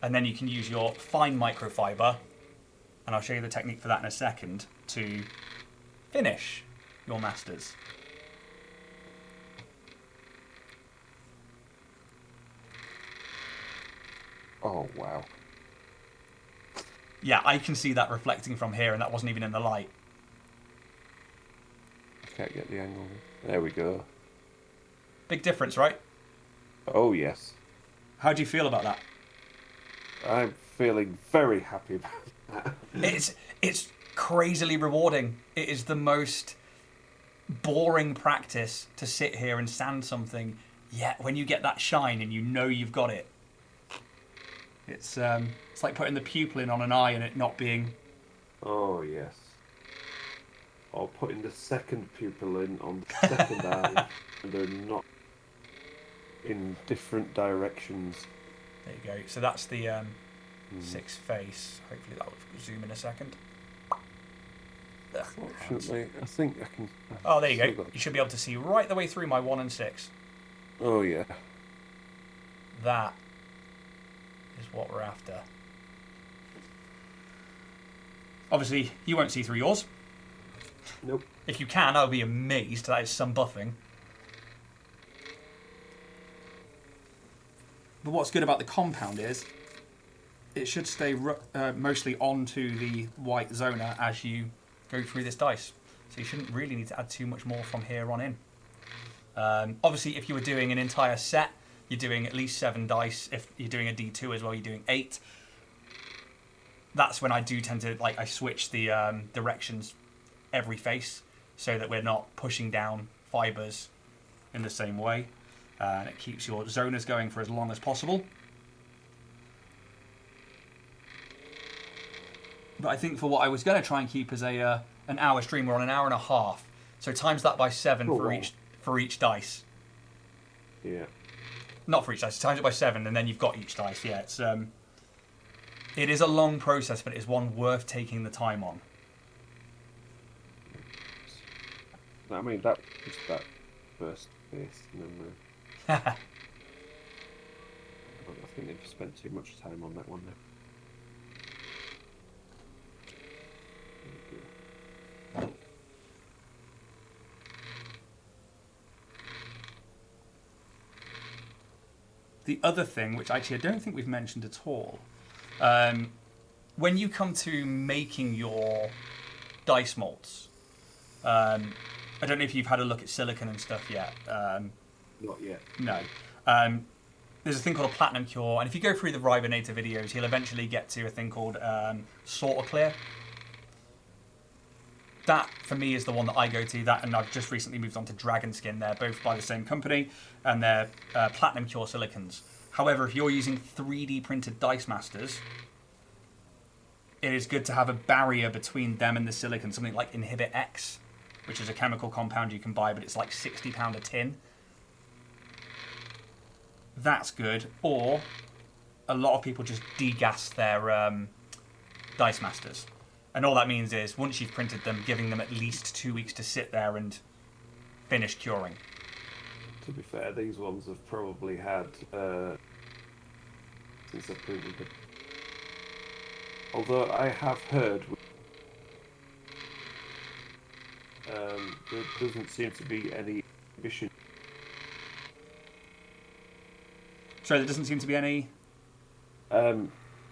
And then you can use your fine microfiber, and I'll show you the technique for that in a second, to finish your masters. Oh, wow. Yeah, I can see that reflecting from here, and that wasn't even in the light. I can't get the angle. There we go. Big difference, right? Oh, yes. How do you feel about that? I'm feeling very happy about that. It's crazily rewarding. It is the most boring practice to sit here and sand something, yet when you get that shine and you know you've got it, it's like putting the pupil in on an eye and it not being... Oh, yes. Or putting the second pupil in on the second eye and they're not in different directions. There you go. So that's the sixth face. Hopefully that will zoom in a second. Fortunately, I think I can... Oh, there you go. You should be able to see right the way through my 1 and 6. Oh, yeah. That is what we're after. Obviously, you won't see through yours. Nope. If you can, I'll be amazed. That is some buffing. But what's good about the compound is it should stay mostly onto the white zona as you go through this dice. So you shouldn't really need to add too much more from here on in. Obviously, if you were doing an entire set, you're doing at least 7 dice. If you're doing a D2 as well, you're doing 8. that's when I do tend to I switch the directions every face so that we're not pushing down fibers in the same way, and it keeps your zoners going for as long as possible. But I think for what I was going to try and keep as an hour stream, we're on an hour and a half. So times that by 7 for each dice. Yeah. Not for each dice. Times it by 7, and then you've got each dice. Yeah, it is a long process, but it is one worth taking the time on. I mean, that was that first base, and then I think they've spent too much time on that one now. The other thing, which actually I don't think we've mentioned at all, when you come to making your dice molds, I don't know if you've had a look at silicon and stuff yet. Not yet. No. There's a thing called a platinum cure, and if you go through the Ribinator videos, he'll eventually get to a thing called Sorter Clear. That, for me, is the one that I go to. That, and I've just recently moved on to Dragon Skin. They're both by the same company, and they're Platinum Cure silicons. However, if you're using 3D printed Dice Masters, it is good to have a barrier between them and the silicon, something like Inhibit X, which is a chemical compound you can buy, but it's like £60 a tin. That's good. Or a lot of people just degas their Dice Masters. And all that means is, once you've printed them, giving them at least 2 weeks to sit there and finish curing. To be fair, these ones have probably had, since I printed them. Although I have heard, there doesn't seem to be any inhibition. Sorry, there doesn't seem to be any...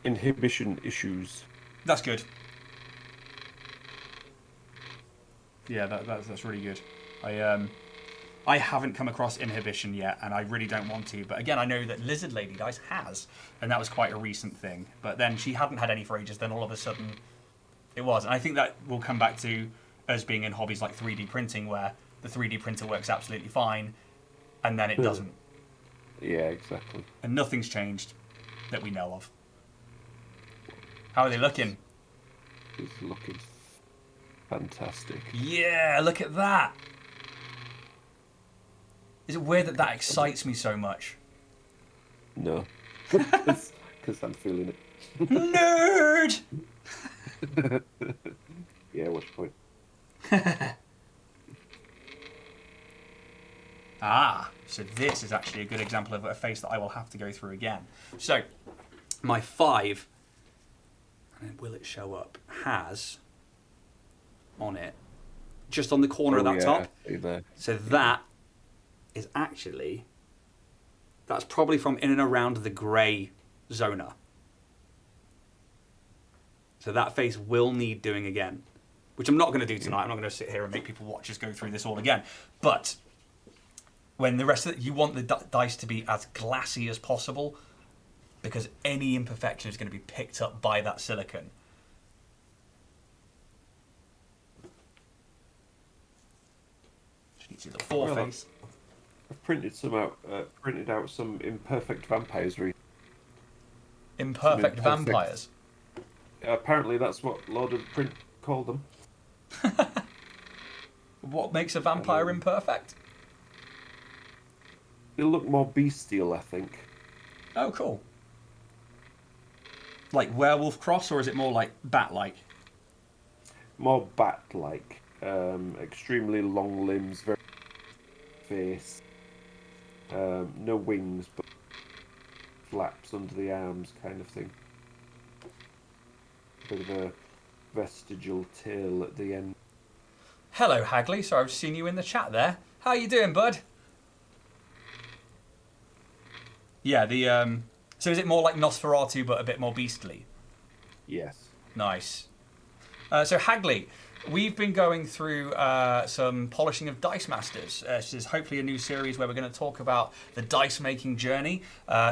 inhibition issues. That's good. Yeah, that's really good. I haven't come across inhibition yet, and I really don't want to. But again, I know that Lizard Lady Dice has, and that was quite a recent thing. But then she hadn't had any for ages, then all of a sudden it was. And I think that will come back to us being in hobbies like 3D printing, where the 3D printer works absolutely fine, and then it doesn't. Yeah, exactly. And nothing's changed that we know of. How are they looking? It's looking fantastic. Yeah, look at that. Is it weird that that excites me so much? No. Because I'm feeling it. Nerd! Yeah, what's your point? So this is actually a good example of a face that I will have to go through again. So, my 5, and will it show up, has on it, just on the corner of that top. So that is actually, that's probably from in and around the grey zoner. So that face will need doing again, which I'm not going to do tonight. I'm not going to sit here and make people watch us go through this all again. But when the rest of it, you want the dice to be as glassy as possible, because any imperfection is going to be picked up by that silicone. Just need to see the foreface. I've printed out some imperfect vampires. Imperfect vampires? Apparently that's what Lord of the Print called them. What makes a vampire imperfect? They look more bestial, I think. Oh, cool. Like werewolf cross, or is it more like bat-like? More bat-like. Extremely long limbs, very face. No wings, but flaps under the arms, kind of thing. Bit of a vestigial tail at the end. Hello, Hagley. So I've seen you in the chat there. How you doing, bud? Yeah, so is it more like Nosferatu, but a bit more beastly? Yes. Nice. So Hagley, we've been going through some polishing of Dice Masters. This is hopefully a new series where we're going to talk about the dice making journey.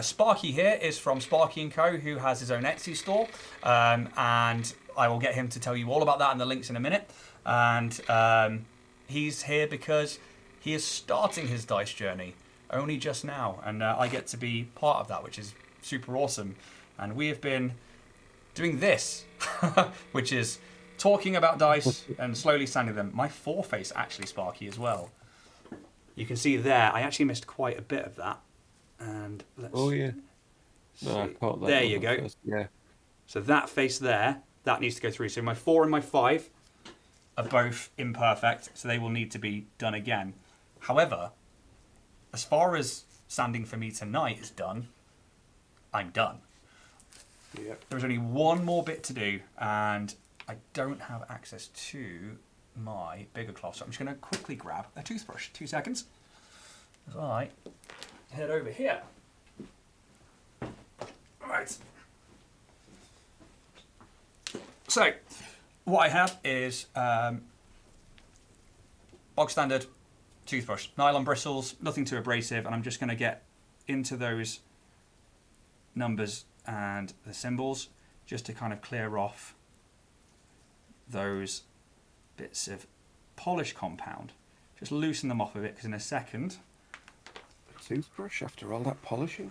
Sparky here is from Sparky and Co, who has his own Etsy store, and I will get him to tell you all about that and the links in a minute. And he's here because he is starting his dice journey only just now, and I get to be part of that, which is super awesome. And we have been doing this, which is talking about dice and slowly sanding them. My foreface actually, Sparky, as well. You can see there, I actually missed quite a bit of that. And let's Oh yeah. see. No, I caught that. There you go. First. Yeah. So that face there, that needs to go through. So my 4 and my 5 are both imperfect, so they will need to be done again. However, as far as sanding for me tonight is done, I'm done. Yep. There was only one more bit to do, and I don't have access to my bigger cloth, so I'm just going to quickly grab a toothbrush. 2 seconds. As I head over here. Right. So, what I have is bog standard toothbrush, nylon bristles, nothing too abrasive, and I'm just going to get into those numbers and the symbols just to kind of clear off those bits of polish compound. Just loosen them off a bit, because in a second... Toothbrush after all that polishing?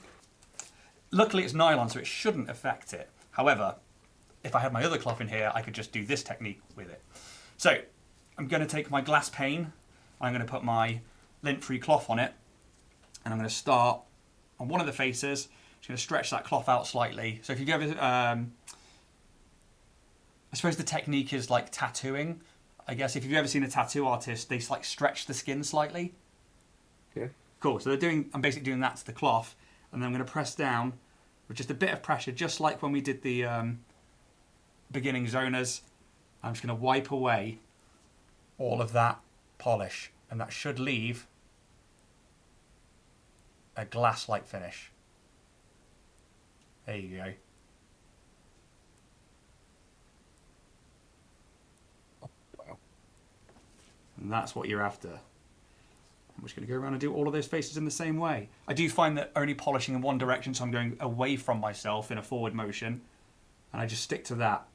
Luckily it's nylon, so it shouldn't affect it. However, if I had my other cloth in here, I could just do this technique with it. So, I'm going to take my glass pane, I'm going to put my lint-free cloth on it, and I'm going to start on one of the faces. Just going to stretch that cloth out slightly. So if you've ever, I suppose the technique is like tattooing. I guess if you've ever seen a tattoo artist, they like stretch the skin slightly. Yeah. Cool. So I'm basically doing that to the cloth, and then I'm going to press down with just a bit of pressure, just like when we did the beginning zoners. I'm just going to wipe away all of that polish, and that should leave a glass-like finish. There you go. Wow. And that's what you're after. I'm just going to go around and do all of those faces in the same way. I do find that only polishing in one direction, so I'm going away from myself in a forward motion, and I just stick to that.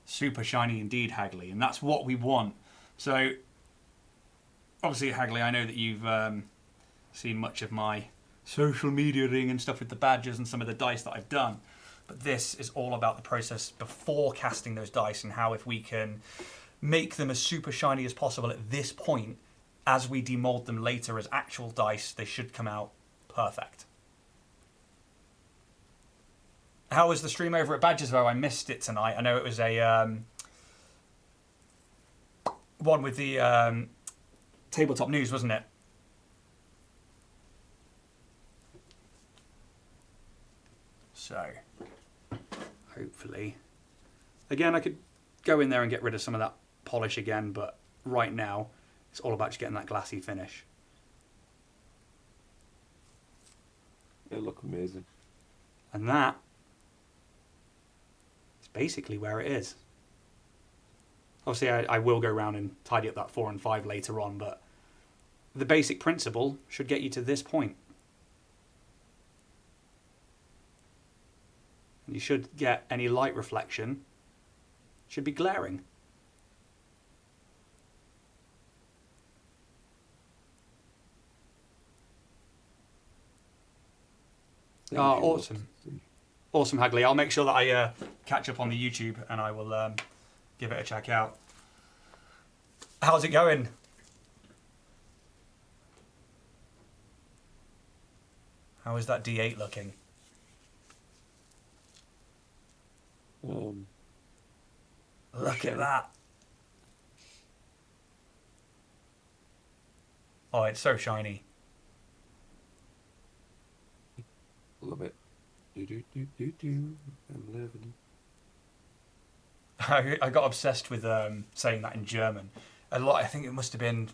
Super shiny indeed, Hagley, and that's what we want. So, obviously, Hagley, I know that you've seen much of my social media ring and stuff with the badges and some of the dice that I've done, but this is all about the process before casting those dice and how if we can make them as super shiny as possible at this point, as we demold them later as actual dice, they should come out perfect. How was the stream over at Badges, though? I missed it tonight. I know it was a one with the tabletop news, wasn't it? So, hopefully. Again, I could go in there and get rid of some of that polish again, but right now, it's all about just getting that glassy finish. They look amazing. And that is basically where it is. Obviously, I will go around and tidy up that 4 and 5 later on, but the basic principle should get you to this point. You should get any light reflection. Should be glaring. Oh, awesome. Awesome, Hagley. I'll make sure that I catch up on the YouTube and I will give it a check out. How's it going? How is that D8 looking? Look at that. Oh, it's so shiny. Love it. I'm living. I got obsessed with saying that in German. A lot. I think it must have been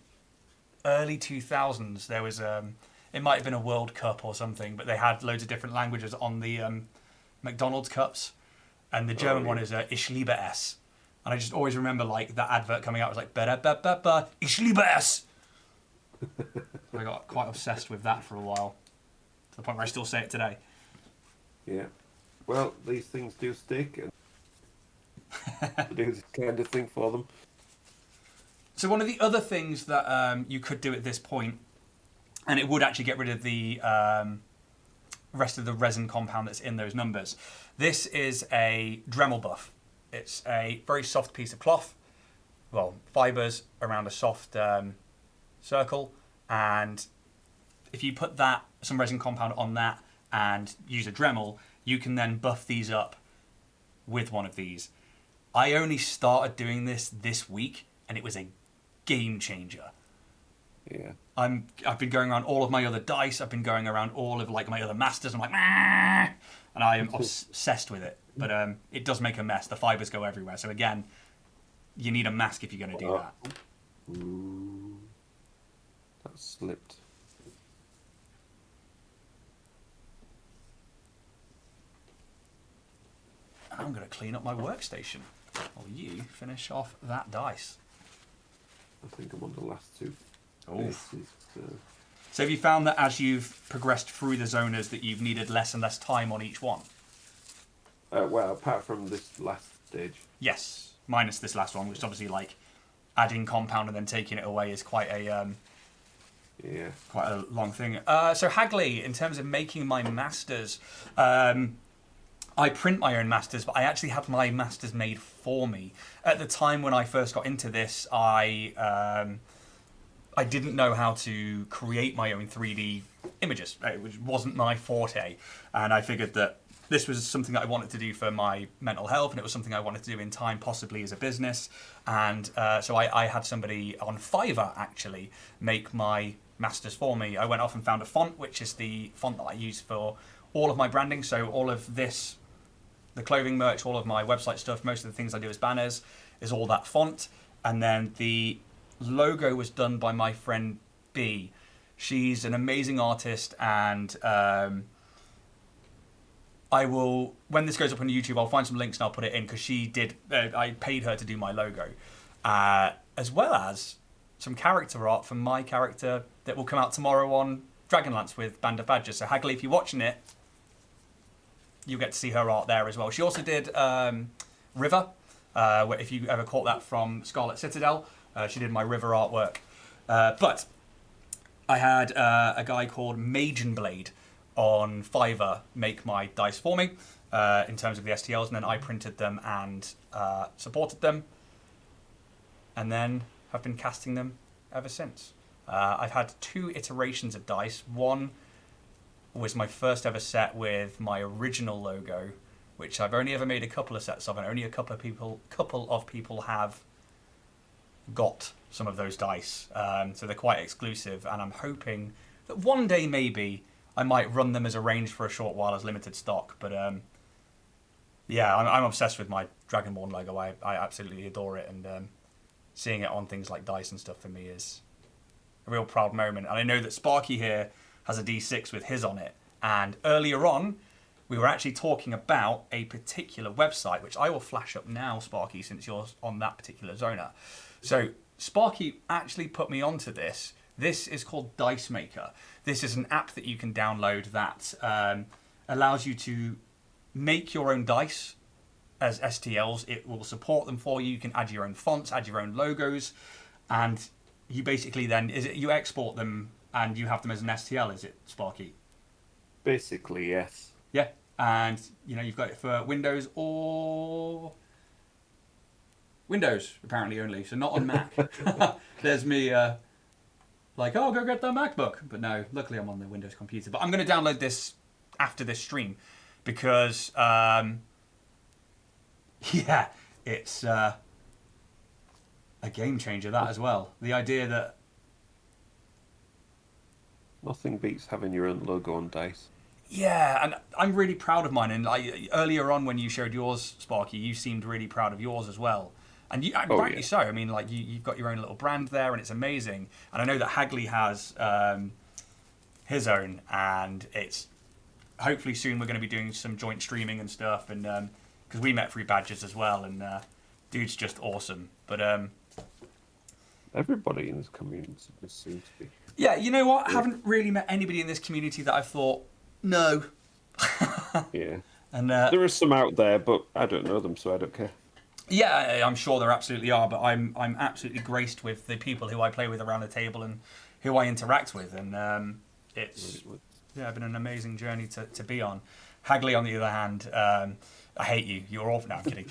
early 2000s, there was it might have been a World Cup or something, but they had loads of different languages on the McDonald's cups, and the German one is Ich liebe es, and I just always remember like that advert coming out was like ba ba ba ba Ich liebe es. So I got quite obsessed with that for a while, to the point where I still say it today. Yeah. Well, these things do stick, and do this kind of thing for them. So one of the other things that you could do at this point, and it would actually get rid of the rest of the resin compound that's in those numbers. This is a Dremel buff. It's a very soft piece of cloth, well, fibers around a soft circle, and if you put that, some resin compound on that and use a Dremel, you can then buff these up with one of these. I only started doing this week, and it was a game changer. Yeah. I've been going around all of my other dice. I've been going around all of like my other masters. I'm like, "Meh," and I am obsessed with it. But it does make a mess. The fibers go everywhere. So again, you need a mask if you're going to do that. Ooh, that slipped. And I'm going to clean up my workstation while you finish off that dice. I think I'm on the last two. Oh. So have you found that as you've progressed through the zonas that you've needed less and less time on each one? Well, apart from this last stage. Yes, minus this last one, which is obviously like adding compound and then taking it away is quite a quite a long thing. So Hagley, in terms of making my masters, I print my own masters, but I actually have my masters made for me. At the time when I first got into this, I didn't know how to create my own 3D images, which wasn't my forte, and I figured that this was something that I wanted to do for my mental health, and it was something I wanted to do in time, possibly as a business. And so I had somebody on Fiverr actually make my masters for me. I went off and found a font, which is the font that I use for all of my branding. So all of this, the clothing merch, all of my website stuff, most of the things I do as banners, is all that font. And then the logo was done by my friend B. She's an amazing artist, and I will, when this goes up on YouTube, I'll find some links and I'll put it in, because she did, I paid her to do my logo, as well as some character art from my character that will come out tomorrow on Dragonlance with Band of Badgers. So Hagley, if you're watching it, you'll get to see her art there as well. She also did River, if you ever caught that from Scarlet Citadel. She did my River artwork. But I had a guy called Magen Blade on Fiverr make my dice for me in terms of the STLs, and then I printed them and supported them, and then have been casting them ever since. I've had 2 iterations of dice. One was my first ever set with my original logo, which I've only ever made a couple of sets of, and only a couple of people have got some of those dice. So they're quite exclusive, and I'm hoping that one day maybe I might run them as arranged for a short while as limited stock. But yeah, I'm obsessed with my DragonBorn logo. I absolutely adore it, and seeing it on things like dice and stuff for me is a real proud moment. And I know that Sparky here has a D6 with his on it. And earlier on, we were actually talking about a particular website, which I will flash up now, Sparky, since you're on that particular zona. So Sparky actually put me onto this. This is called Dicemaker. This is an app that you can download that allows you to make your own dice as STLs. It will support them for you. You can add your own fonts, add your own logos, and you basically then, you export them and you have them as an STL, is it, Sparky? Basically, yes. Yeah, and you've got it for Windows or Windows apparently only, so not on Mac. There's me like, oh, go get the MacBook, but no, luckily I'm on the Windows computer. But I'm going to download this after this stream because yeah, it's a game changer, that as well. The idea that nothing beats having your own logo on dice. Yeah, and I'm really proud of mine. And earlier on when you showed yours, Sparky, you seemed really proud of yours as well. And Oh, rightly yeah. so. I mean, like you've got your own little brand there, and it's amazing. And I know that Hagley has his own, and it's hopefully soon we're going to be doing some joint streaming and stuff, and because we met through Badgers as well, and dude's just awesome. But Everybody in this community seems to be. yeah, you know what? I haven't really met anybody in this community that I've thought no. Yeah. And There are some out there, but I don't know them, so I don't care. yeah, I'm sure there absolutely are, but I'm absolutely graced with the people who I play with around the table and who I interact with, and it's been an amazing journey to be on. Hagley, on the other hand, I hate you. You're awful. No, I'm kidding.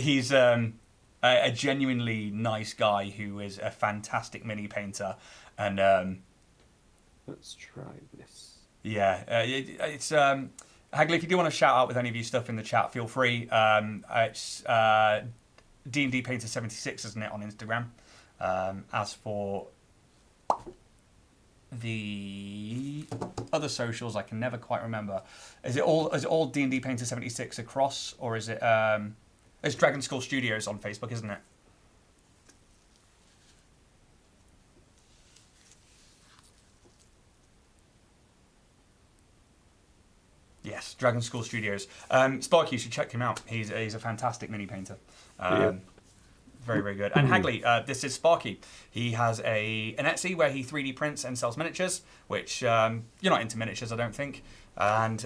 He's a genuinely nice guy who is a fantastic mini painter, and Let's try this. yeah, it's Hagley. If you do want to shout out with any of your stuff in the chat, feel free. It's D&D Painter 76, isn't it, on Instagram? As for the other socials, I can never quite remember. Is it all D&D Painter 76 across, or is it it's Dragon School Studios on Facebook, isn't it? Yes, Dragon School Studios. Sparky, you should check him out. He's a fantastic mini painter. Very, very good. And Hagley, this is Sparky. He has an Etsy where he 3D prints and sells miniatures, which you're not into miniatures, I don't think. And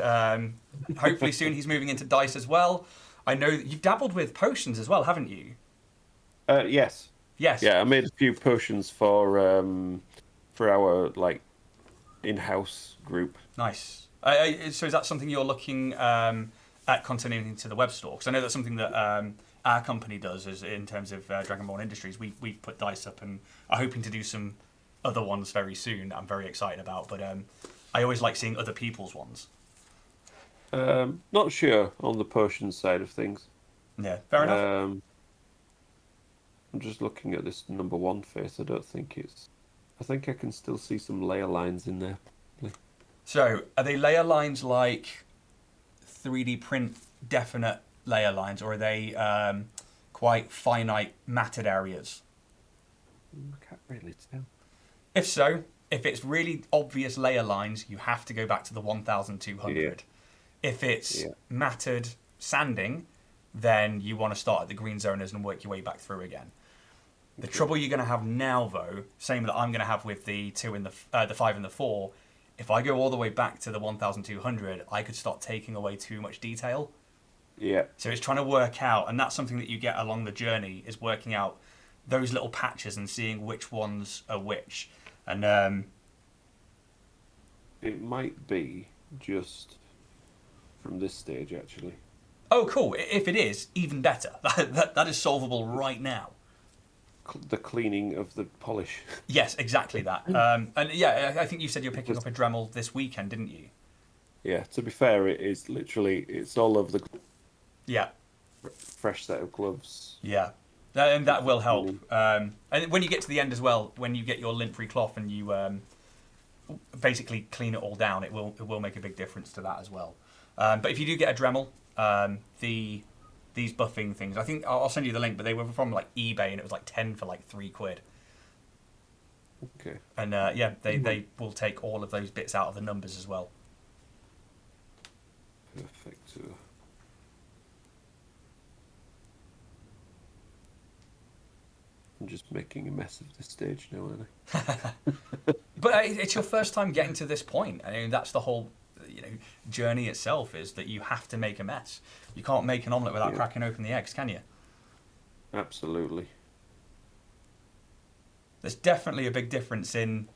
hopefully soon he's moving into dice as well. I know that you've dabbled with potions as well, haven't you? Yes. Yes. Yeah, I made a few potions for our like in-house group. Nice. So is that something you're looking at continuing to the web store? Because I know that's something that our company does, is in terms of DragonBorn Industries. We've put dice up and are hoping to do some other ones very soon that I'm very excited about. But I always like seeing other people's ones. Not sure on the potion side of things. Yeah, fair enough. I'm just looking at this number 1 face. I think I can still see some layer lines in there. So are they layer lines like 3D print definite layer lines, or are they quite finite matted areas? I can't really tell. If so, if it's really obvious layer lines, you have to go back to the 1200. Yeah. If it's matted sanding, then you want to start at the green zoners and work your way back through again. The trouble you're going to have now, though, same that I'm going to have with the 2 and the 5 and the 4, if I go all the way back to the 1200, I could start taking away too much detail. Yeah. So it's trying to work out, and that's something that you get along the journey, is working out those little patches and seeing which ones are which. And it might be just from this stage, actually. oh, cool. If it is, even better. That is solvable right now. The cleaning of the polish. Yes, exactly that. And yeah, I think you said you're picking up a Dremel this weekend, didn't you? Yeah, to be fair, it's all of the Yeah. fresh set of gloves. Yeah. And that will help. And when you get to the end as well, when you get your lint-free cloth and you basically clean it all down, it will make a big difference to that as well. But if you do get a Dremel, these buffing things, I think I'll send you the link, but they were from like eBay and it was like 10 for like £3. Okay. And yeah, they will take all of those bits out of the numbers as well. Perfect. I'm just making a mess of this stage now, aren't I? But it's your first time getting to this point. I mean, that's the whole journey itself, is that you have to make a mess. You can't make an omelette without cracking open the eggs, can you? Absolutely. There's definitely a big difference in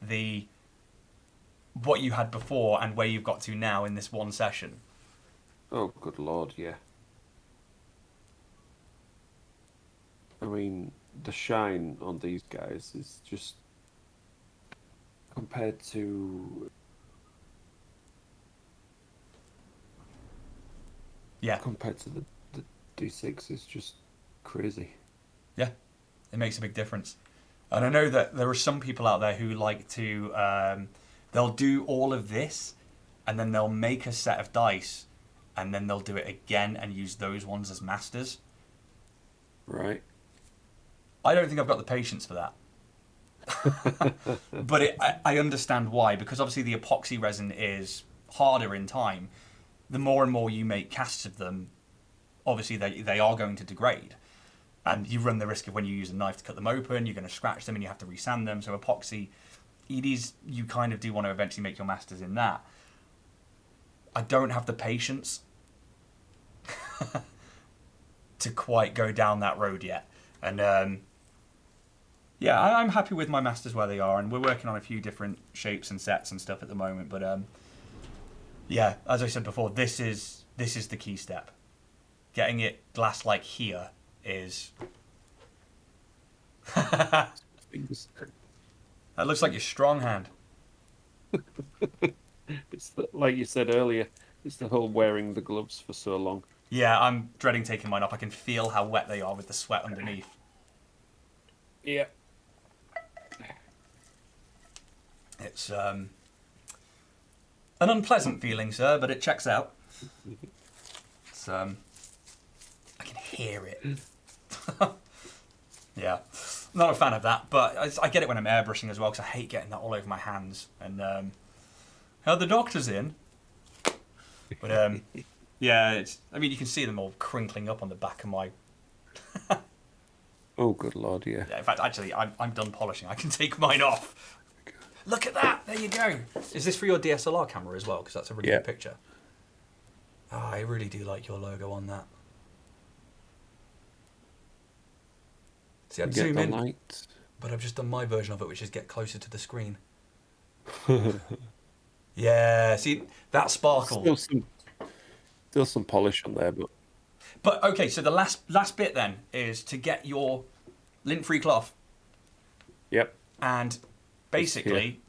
what you had before and where you've got to now in this one session. Oh, good lord, yeah. I mean, the shine on these guys is just compared to the D6 is just crazy. Yeah, it makes a big difference. And I know that there are some people out there who like to they'll do all of this and then they'll make a set of dice and then they'll do it again and use those ones as masters. Right. I don't think I've got the patience for that. But I understand why, because obviously the epoxy resin is harder in time. The more and more you make casts of them, obviously they are going to degrade. And you run the risk of when you use a knife to cut them open, you're going to scratch them and you have to resand them. So epoxy, it is, you kind of do want to eventually make your masters in that. I don't have the patience to quite go down that road yet. And yeah, I'm happy with my masters where they are, and we're working on a few different shapes and sets and stuff at the moment. But yeah, as I said before, this is the key step. Getting it glass like here is. Fingers. That looks like your strong hand. It's like you said earlier. It's the whole wearing the gloves for so long. Yeah, I'm dreading taking mine off. I can feel how wet they are with the sweat underneath. Yeah. It's an unpleasant feeling, sir, but it checks out. It's I can hear it. Yeah, not a fan of that, but I get it when I'm airbrushing as well, because I hate getting that all over my hands. And the doctor's in, but yeah, I mean, you can see them all crinkling up on the back of my. Oh, good lord, yeah. Yeah, in fact, actually, I'm done polishing. I can take mine off. Look at that! There you go. Is this for your DSLR camera as well? Because that's a really good picture. Oh, I really do like your logo on that. See, I'd zoom in, light. but I've just done my version of it, which is get closer to the screen. Yeah, see, that sparkle. Still some polish on there, but... But, okay, so the last bit then is to get your lint-free cloth. Yep. And basically,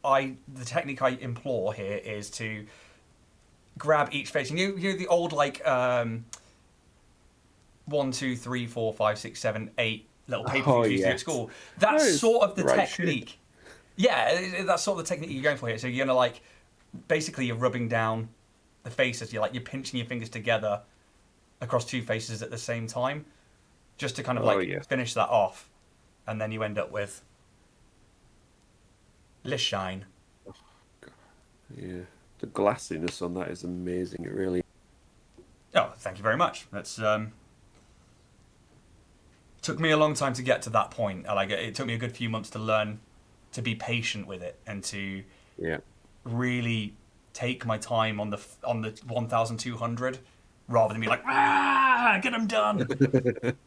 the technique I implore here is to grab each face. You know the old, like, 1, 2, 3, 4, 5, 6, 7, 8 little papers you used to do at school? That's sort of the technique. Shit. Yeah, that's sort of the technique you're going for here. So you're going to, like, basically you're rubbing down the faces. You're pinching your fingers together across two faces at the same time, just to kind of finish that off. And then you end up with Le Shine. Oh, God. Yeah, the glassiness on that is amazing. It really. Oh, thank you very much. That's took me a long time to get to that point. It took me a good few months to learn to be patient with it and to really take my time on the 1200 rather than be like, get them done.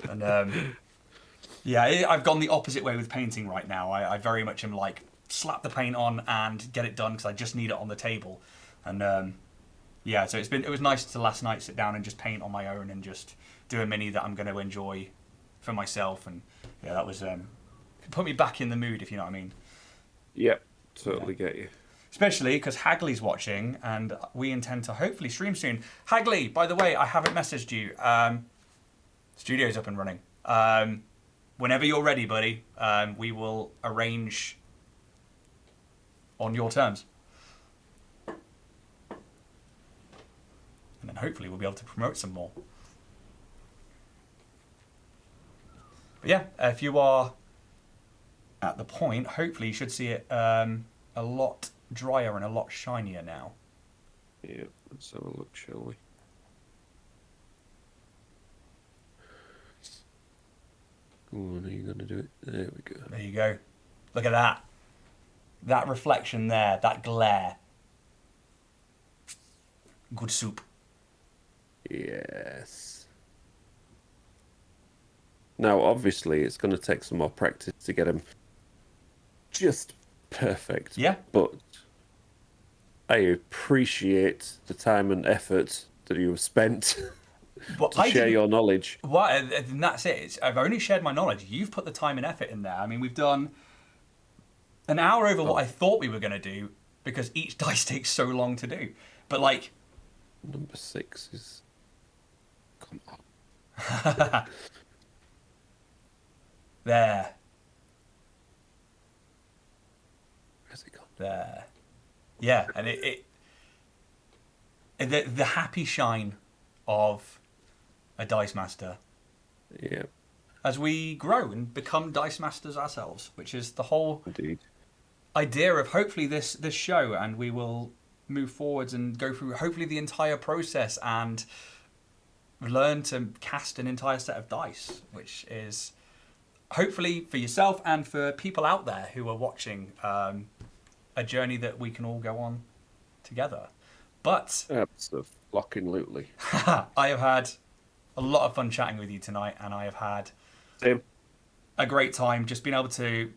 And yeah, I've gone the opposite way with painting right now. I very much am like, slap the paint on and get it done because I just need it on the table. And yeah, so it was nice to last night sit down and just paint on my own and just do a mini that I'm going to enjoy for myself. And yeah, that was put me back in the mood, if you know what I mean. Yep, totally get you. Especially because Hagley's watching, and we intend to hopefully stream soon. Hagley, by the way, I haven't messaged you. Studio's up and running. Whenever you're ready, buddy, we will arrange on your terms. And then hopefully we'll be able to promote some more. But yeah, if you are at the point, hopefully you should see it a lot drier and a lot shinier now. Yeah, let's have a look, shall we? Go on, are you going to do it? There we go. There you go. Look at that. That reflection there, that glare. Good soup. Yes. Now, obviously, it's going to take some more practice to get them just perfect. Yeah. But I appreciate the time and effort that you have spent to share your knowledge. Well, and that's it. I've only shared my knowledge. You've put the time and effort in there. I mean, we've done an hour over what I thought we were going to do because each dice takes so long to do. But like... Number 6 is... Come on. There. Where's it gone? There. Yeah, and the happy shine of a Dice Master Yeah. As we grow and become dice masters ourselves, which is the whole Indeed. idea of hopefully this show, and we will move forwards and go through hopefully the entire process and learn to cast an entire set of dice, which is hopefully for yourself and for people out there who are watching, a journey that we can all go on together. But Absolutely. I have had a lot of fun chatting with you tonight, and I have had Same. a great time just being able to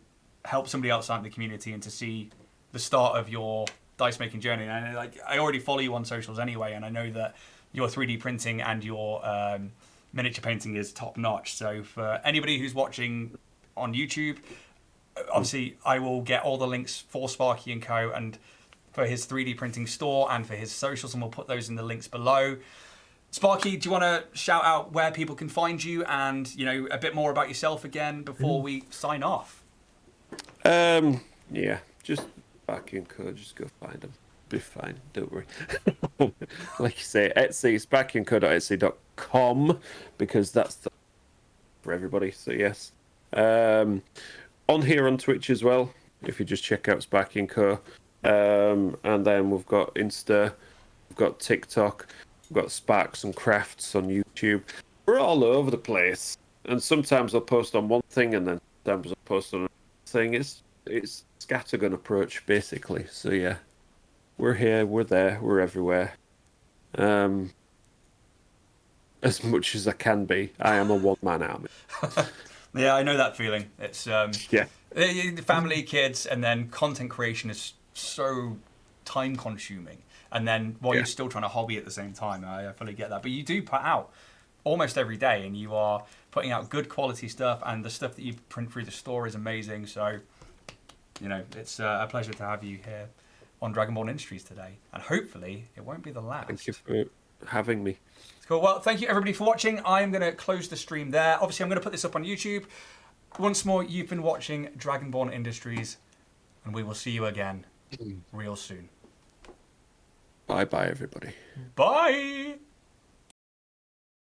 help somebody else out in the community and to see the start of your dice making journey. And like, I already follow you on socials anyway, and I know that your 3D printing and your miniature painting is top notch. So for anybody who's watching on YouTube, obviously I will get all the links for Sparky and Co. and for his 3D printing store and for his socials, and we'll put those in the links below. Sparky, do you want to shout out where people can find you and, you know, a bit more about yourself again before we sign off? Yeah, just Sparky and Co. Just go find them. Be fine, don't worry. Like you say, Etsy, sparkyandco.etsy.com, because that's for everybody. So yes, on here on Twitch as well. If you just check out Sparky and Co. And then we've got Insta, we've got TikTok, we've got Sparks and Crafts on YouTube. We're all over the place, and sometimes I'll post on one thing, and then sometimes I'll post on another thing. It's scattergun approach basically. So yeah, we're here, we're there, we're everywhere. As much as I can be. I am a one-man army. Yeah, I know that feeling. It's Yeah. family, kids, and then content creation is so time consuming, and then while you're still trying to hobby at the same time. I fully get that, but you do put out almost every day, and you are putting out good quality stuff, and the stuff that you print through the store is amazing. So, you know, it's a pleasure to have you here on DragonBorn Industries today, and hopefully it won't be the last. Thank you for having me. Cool. Well, thank you everybody for watching. I am going to close the stream there. Obviously, I'm going to put this up on YouTube. Once more, you've been watching DragonBorn Industries, and we will see you again real soon. Bye-bye, everybody. Bye!